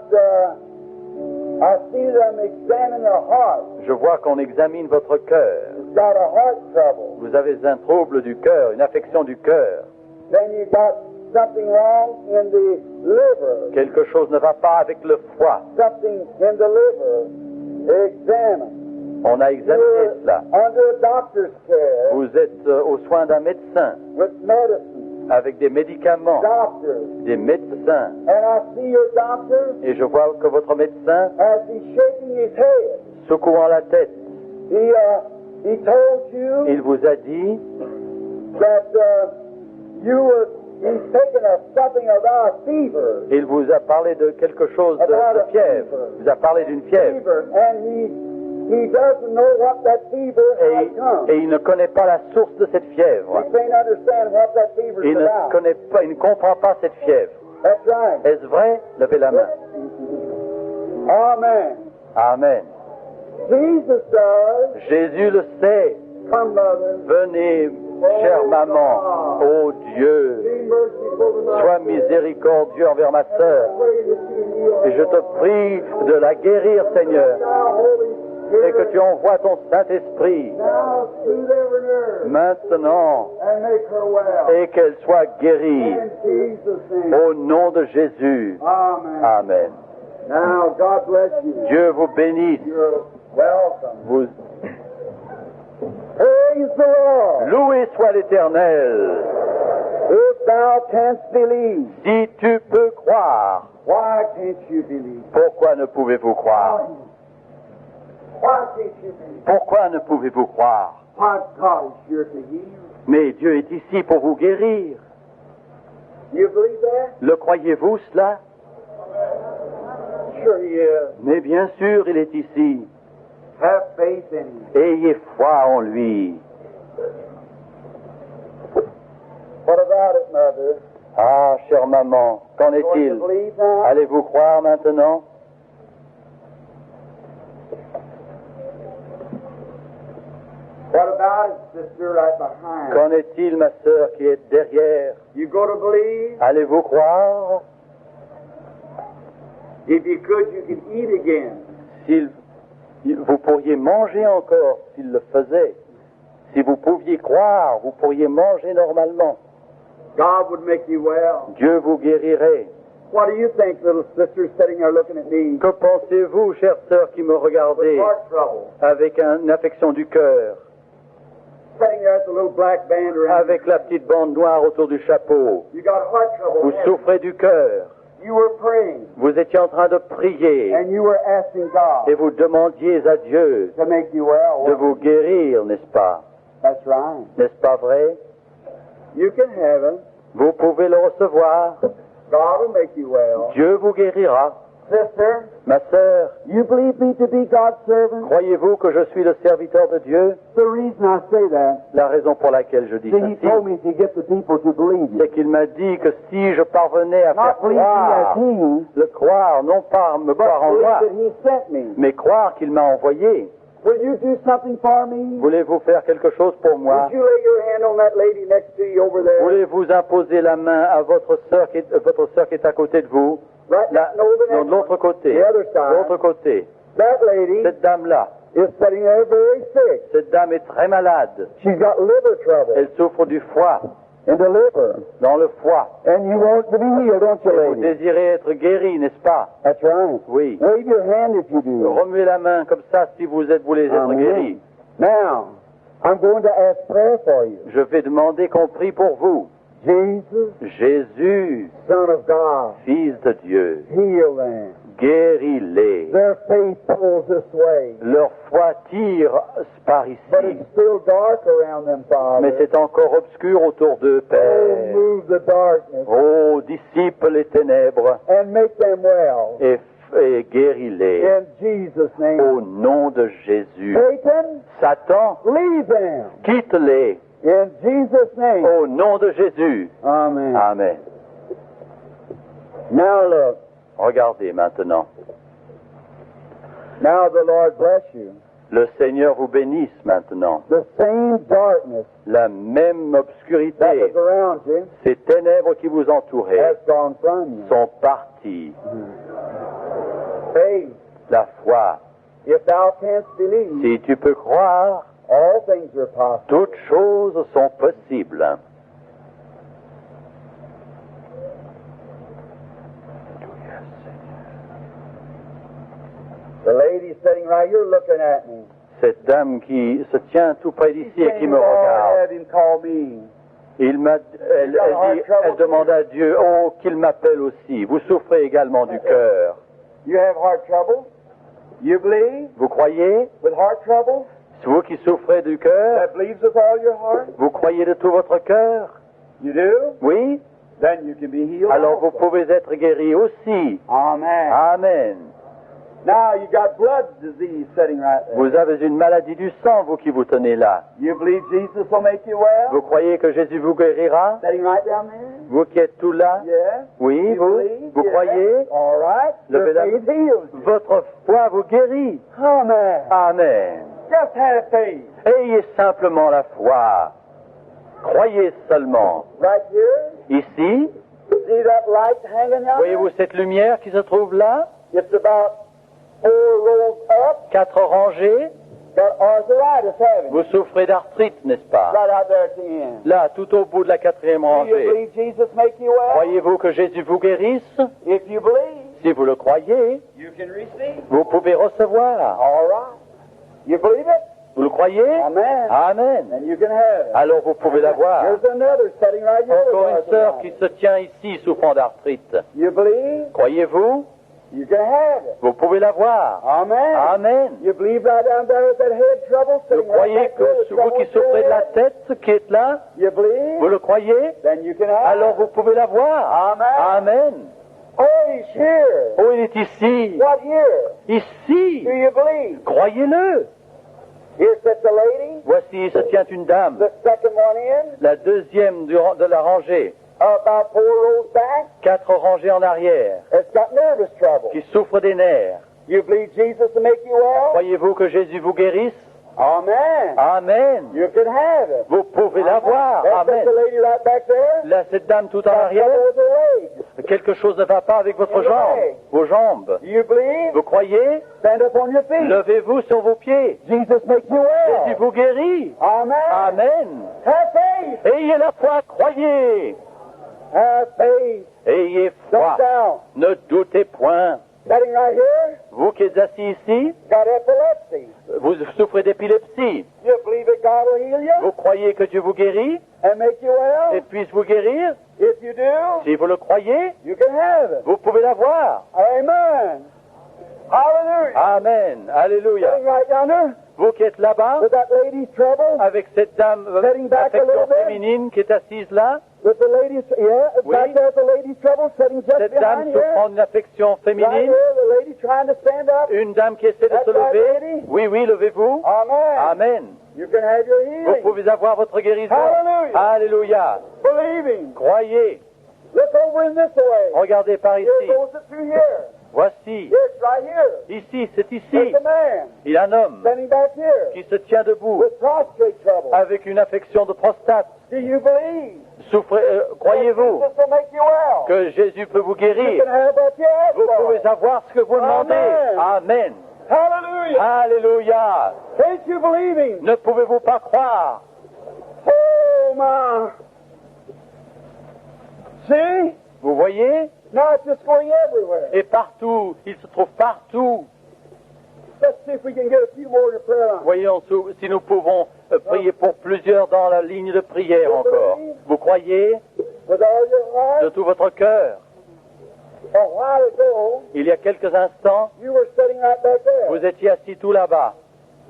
I see them examine your heart. Je vois qu'on examine votre cœur. You've got a heart trouble. Vous avez un trouble du cœur, une affection du cœur. Then you've got something wrong in the liver. Quelque chose ne va pas avec le foie. Something in the liver. Examine. On a examiné You're cela. under a doctor's care Vous êtes aux soins d'un médecin, with medicine. avec des médicaments, Doctor. des médecins. And I see your doctor Et je vois que votre médecin, as he's shaking his head. secouant la tête, He told you il vous a dit that he's taken something about a fever. il vous a parlé de quelque chose de fièvre. Il vous a parlé d'une fièvre. Fever, and he doesn't know what that fever has come. Et il ne connaît pas la source de cette fièvre. He can't understand what that fever Il is ne about. connaît pas, il ne comprend pas cette fièvre. That's right. Est-ce vrai? Levez la main. Amen. Amen. Jesus does. Jésus le sait. Come, mother. Venez, chère maman. Ô Dieu, Be merciful to sois my miséricordieux envers ma sœur. Pray that you heal Et je te prie de la guérir, Seigneur. Now, Holy et que tu envoies ton Saint-Esprit now soothe every nerve maintenant and make her well. et qu'elle soit guérie In Jesus' name. au nom de Jésus. Amen. Amen. Now, God bless you. Dieu vous bénisse. You're welcome. Vous... Praise the Lord. Loué soit l'Éternel. If thou canst believe, Si tu peux croire, why can't you believe? pourquoi ne pouvez-vous croire? Why can't you believe? Pourquoi ne pouvez-vous croire? Why God is here to heal. Mais Dieu est ici pour vous guérir. You believe that? Le croyez-vous cela? Sure he is. Mais bien sûr, il est ici. Have faith in him. Ayez foi en lui. What about it, Mother? Ah, chère maman, qu'en Going to est-il? believe now? Allez-vous croire maintenant? What about it, sister, right behind? Qu'en est-il, ma sœur qui est derrière? You go to believe? Allez-vous croire? If you could, you could eat again. Vous pourriez manger encore s'il le faisait. Si vous pouviez croire, vous pourriez manger normalement. God would make you well. Dieu vous guérirait. What do you think, little sister, sitting there looking at me Que pensez-vous, chère sœur qui me with regardez, heart trouble? avec une affection du cœur, Sitting there with the little black band around avec la petite bande noire autour du chapeau? you. You got heart trouble. Vous haven't you? souffrez du cœur. You were praying, Vous étiez en train de prier and you were asking God et vous demandiez à Dieu to make you well. de vous guérir, n'est-ce pas? That's right. N'est-ce pas vrai? You can have it. Vous pouvez le recevoir. God will make you well. Dieu vous guérira. Sister, Ma sœur, you believe me to be God's servant? croyez-vous que je suis le serviteur de Dieu? The reason I say that, La raison pour laquelle je dis see, he ceci, told me to get the people to believe you. c'est qu'il m'a dit que si je parvenais à faire Not believe me as croire, he, le croire, non pas me but croire en believe moi, that he sent me. mais croire qu'il m'a envoyé. Will you do something for me? Voulez-vous faire quelque chose pour moi? Would you lay your hand on that lady next to you over there? Voulez-vous imposer la main à votre sœur qui est à côté de vous? Right Là, no, the non, next de l'autre one. côté. The other De side. l'autre côté. That lady Cette dame-là, is sitting there very sick. cette dame est très malade. She's got liver trouble Elle souffre du foie, in the liver. dans le foie. And you want to be healed, don't you, Vous lady? désirez être guéri, n'est-ce pas? That's right. Oui. Wave your hand if you do. Remuez la main comme ça si vous voulez être Amen. guéri. Now, I'm going to ask prayer for you. Je vais demander qu'on prie pour vous. Jesus, Jésus, Son of God, Fils de Dieu, heal them. guéris-les. Their faith pulls this way, Leur foi tire par but ici, it's still dark around them, mais Father. c'est encore obscur autour d'eux, Oh, Père. move the darkness Oh, dissipe les ténèbres and make them well. et guéris-les. In Jesus' Au name. nom de Jésus. Satan, Satan, leave them. quitte-les. In Jesus' name. Au nom de Jésus. Amen. Amen. Now look. Regardez maintenant. Now the Lord bless you. Le Seigneur vous bénisse maintenant. The same darkness La même that obscurité, was around you ces ténèbres qui vous entouraient has gone from you. sont parties. Faith. La foi. If thou canst believe, Si tu peux croire, all things are possible. toutes choses sont possibles. The lady sitting right here looking at me. Cette dame qui se tient tout près d'ici et qui Saying, me Lord, regarde, have him call me. elle demande à Dieu, oh, qu'il m'appelle aussi. Vous souffrez également du cœur. You have heart trouble? You believe Vous croyez? with heart trouble? C'est vous qui souffrez du cœur? That believes with all your heart? Vous croyez de tout votre cœur? You do? Oui? Then you can be healed. Alors vous also. pouvez être guéri aussi. Amen. Amen. Now you got blood disease sitting right there. Vous avez une maladie du sang, vous qui vous tenez là. You believe Jesus will make you well? Vous croyez que Jésus vous guérira? Sitting right down there? Vous qui êtes tout là? Yeah. Oui, You vous? believe? Vous Yeah. croyez? All right. Levez Your la faith heals you. Votre foi vous guérit. Amen. Amen. Just have faith. Ayez simplement la foi. Croyez seulement. Right here. Ici, See that light hanging out voyez-vous there? cette lumière qui se trouve là? It's about 4 rows up, 4 rangées, got arthritis, haven't you? vous souffrez d'arthrite, n'est-ce pas? Right out there at the end. Là, tout au bout de la 4e Do you rangée. believe Jesus make you well? Croyez-vous que Jésus vous guérisse? If you believe, Si vous le croyez, you can receive. vous pouvez recevoir. All right. You believe it? Vous le croyez? Amen. Amen. And you can have it. Alors vous pouvez l'avoir. There's another sitting right here. Encore with une sœur arthritis. qui se tient ici souffrant d'arthrite. You believe? Croyez-vous? You can have it. Vous pouvez l'avoir. Amen. Amen. You believe right down there with that head trouble Vous sitting right croyez back there, the que vous trouble qui with your souffrez de la head? tête qui est là, You believe? vous le croyez? Then you can have Alors it. vous pouvez l'avoir. Amen. Amen. Oh, he's here. Oh, il est ici. What here? Ici. Do you believe? Croyez-le. Here sits the lady, Voici se tient une dame, the second one in, la deuxième de la rangée, about 4 rows back, 4 rangées en arrière, has got nervous trouble. qui souffre des nerfs. You believe Jesus to make you well? Croyez-vous que Jésus vous guérisse? Amen. Amen. You can have it. Vous pouvez l'avoir. That's Amen. the lady right back there. Là, cette dame tout en Got arrière, trouble with her legs. quelque chose ne va pas avec votre jambe, vos jambes. Do you believe? Vous croyez? Stand up on your feet. Levez-vous sur vos pieds. Jesus makes you Jésus well. vous guérit. Amen. Amen. Have faith. Ayez la foi, croyez. Have faith. Ayez Don't foi. doubt. Ne doutez point. Sitting right here, Vous qui êtes assis ici, got epilepsy. vous souffrez d'épilepsie. You believe that God will heal you Vous croyez que Dieu vous guérit and make you et well? puisse vous guérir? If you do, Si vous le croyez, you can have it. vous pouvez l'avoir. Amen. Hallelujah. Amen. Alléluia. Sitting right down there Vous qui êtes là-bas, with that lady's trouble, avec cette dame Setting back a affection little bit. féminine qui est assise là, with the lady's, Oui. back there's the lady's trouble sitting just cette dame behind here. souffrant d'une affection Right féminine, here, the lady trying to stand up. une dame qui essaie de That's se right, lever. lady. Oui, oui, levez-vous. Amen. Amen. You can have your Vous healing. pouvez avoir votre guérison. Hallelujah. Alléluia. Believing. Croyez. Look over in this way. Regardez par Here ici. goes it through here. Voici. It's right here. Ici, c'est There's ici. a man Il y a un homme standing back here qui se tient debout with prostrate trouble. avec une affection de prostate. Do you believe? Croyez-vous This will make you well. que Jésus peut vous You guérir? can have what you ask Vous for. pouvez avoir ce que vous demandez. Amen. Amen. Hallelujah. Alléluia. Ain't you believing? Ne pouvez-vous pas croire? Oh, my. See? Vous voyez? Now it's just going everywhere. Et partout, il se trouve partout. Let's see if we can get a few more in the prayer line. Voyons si nous pouvons prier pour plusieurs dans la ligne de prière encore. Vous croyez With all your de heart, tout votre cœur. a while ago, Il y a quelques instants, you were sitting right back there. vous étiez assis tout là-bas.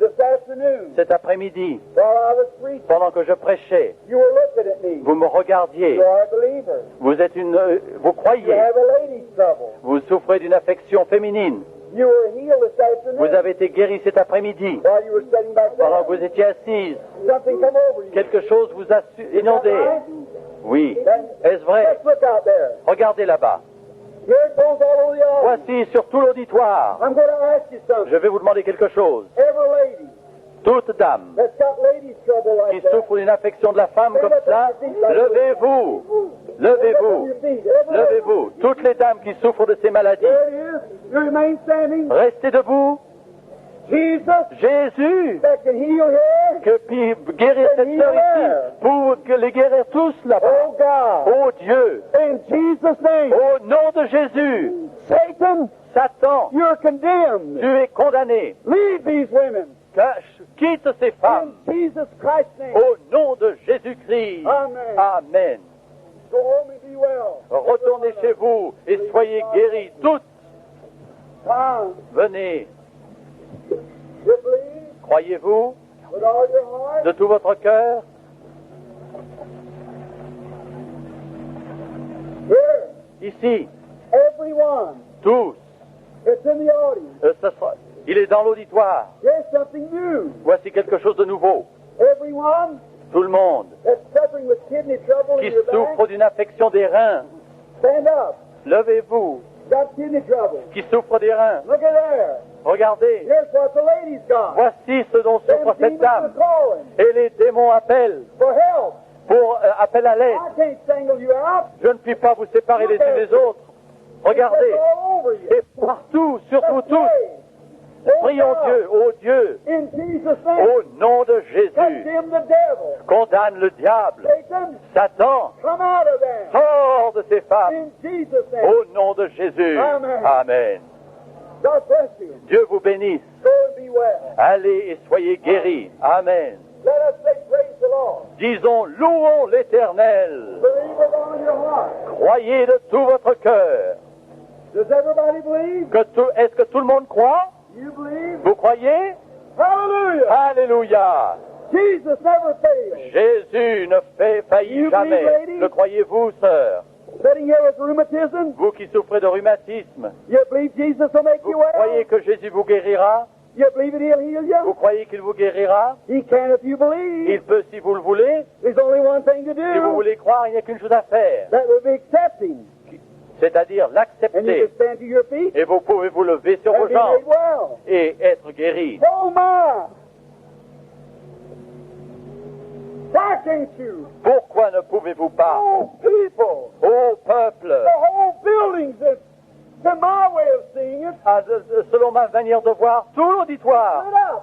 This afternoon, Cet après-midi, while I was preaching, pendant que je prêchais, you were looking at me. vous me regardiez. You are a believer. Vous êtes vous You croyez. have a lady's trouble. Vous souffrez d'une affection féminine. You were healed this afternoon Vous avez été guéri cet après-midi. while you were sitting back Pendant there. que vous étiez assise, Something come over you. quelque chose vous a inondé. Oui. Then, Est-ce vrai? let's look out there. Regardez là-bas. Here it goes all over the audience. Voici sur tout l'auditoire. I'm going to ask you something. Je vais vous demander quelque chose. Every lady Toute dame that's got ladies' trouble qui like that, souffre d'une affection de la femme comme ça, levez-vous. Levez-vous. Levez-vous. Toutes les dames qui souffrent de ces maladies, There it is. You remain standing. restez debout. Jesus Jésus, that can heal here. que puis guérir cette sœur ici, pour que les guérir tous là-bas. Oh God. Oh Dieu, In Jesus' name. au nom de Jésus, Satan, Satan, you're condemned. tu es condamné. Leave these women. Quitte ces femmes. In Jesus Christ's name. Au nom de Jésus-Christ. Amen. Amen. Go home and be well. Retournez chez vous et soyez guéris toutes. Come. Venez. You believe Croyez-vous with all your heart. de tout votre cœur? Here, Ici, everyone tous. that's in the audience. Il est dans l'auditoire. There's something new. Voici quelque chose de nouveau. Everyone Tout le monde that's suffering with kidney trouble qui in your souffre back, d'une affection des reins, stand up. levez-vous. Got kidney trouble. Qui souffre des reins, Look at there. regardez. Here's what the lady's got. Voici ce dont Them souffre cette demons are dame. calling Et les démons appellent for help. pour appel à l'aide. I can't single you out. Je ne puis pas vous séparer les uns des autres. Regardez. It's all over you. Et partout, sur vous tous, prions Dieu, ô Dieu, in Jesus' name, au nom de Jésus, condemn the devil. condamne le diable. Satan, Satan, come out of them. sors de ces femmes, In Jesus' name. au nom de Jésus. Amen. Amen. God bless you. Dieu vous bénisse. Go and be well. Allez et soyez guéris. Amen. Let us say praise the Lord. Disons, louons l'Éternel. Believe with all your heart. Croyez de tout votre cœur. Does everybody believe? Est-ce que tout le monde croit? You believe? Vous croyez? Hallelujah. Alléluia. Jesus never fails. Jésus ne faillit You jamais. believe, lady? Le croyez-vous, sœur? Sitting here with rheumatism, Vous qui souffrez de rhumatisme, you believe Jesus will make vous you well? croyez que Jésus vous guérira? You believe that He'll heal Vous you? croyez qu'il vous guérira? He can if you believe. Il peut si vous le voulez. There's only one thing to Si vous do. voulez croire, il n'y a qu'une chose à faire, That would be accepting. c'est-à-dire And you l'accepter. can stand to your feet Et vous pouvez vous lever sur and vos be made jambes well. et être guéri. Oh my! Why can't you? Pourquoi ne pouvez-vous pas? Oh people! Ô peuple, The whole building's in my way of seeing it, selon ma manière de voir, tout l'auditoire lit up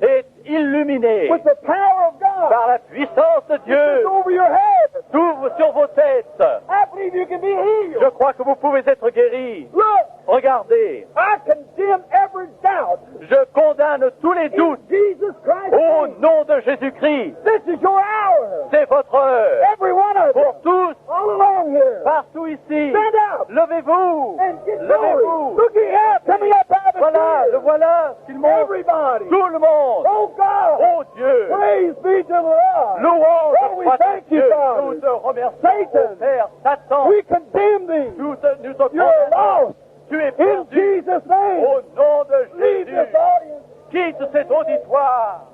est illuminé with the power of God. par la puissance de It's Dieu. over your head. S'ouvre sur vos têtes. I believe you can be healed. Je crois que vous pouvez être guéri. Look, Regardez, I condemn every doubt je condamne tous les in doutes Jesus Christ. au nom de Jésus-Christ. This is your hour. C'est votre heure. Every one of Pour you. tous, All along here. partout ici, Stand up levez-vous. and get Levez-vous. going. Looking up, coming up out of Voilà, the le voilà, qu'il montre. Everybody. Tout le monde. Oh God. Oh Dieu. Praise be to the Lord. Louange Oh, we soit à thank you, Dieu. Father. Nous te remercions, Satan. ô Père. Satan, We condemn thee. nous te You're condamnons. lost. Tu es In perdu. Jesus' name. Au nom de Leave Jésus, this audience. quitte cet auditoire.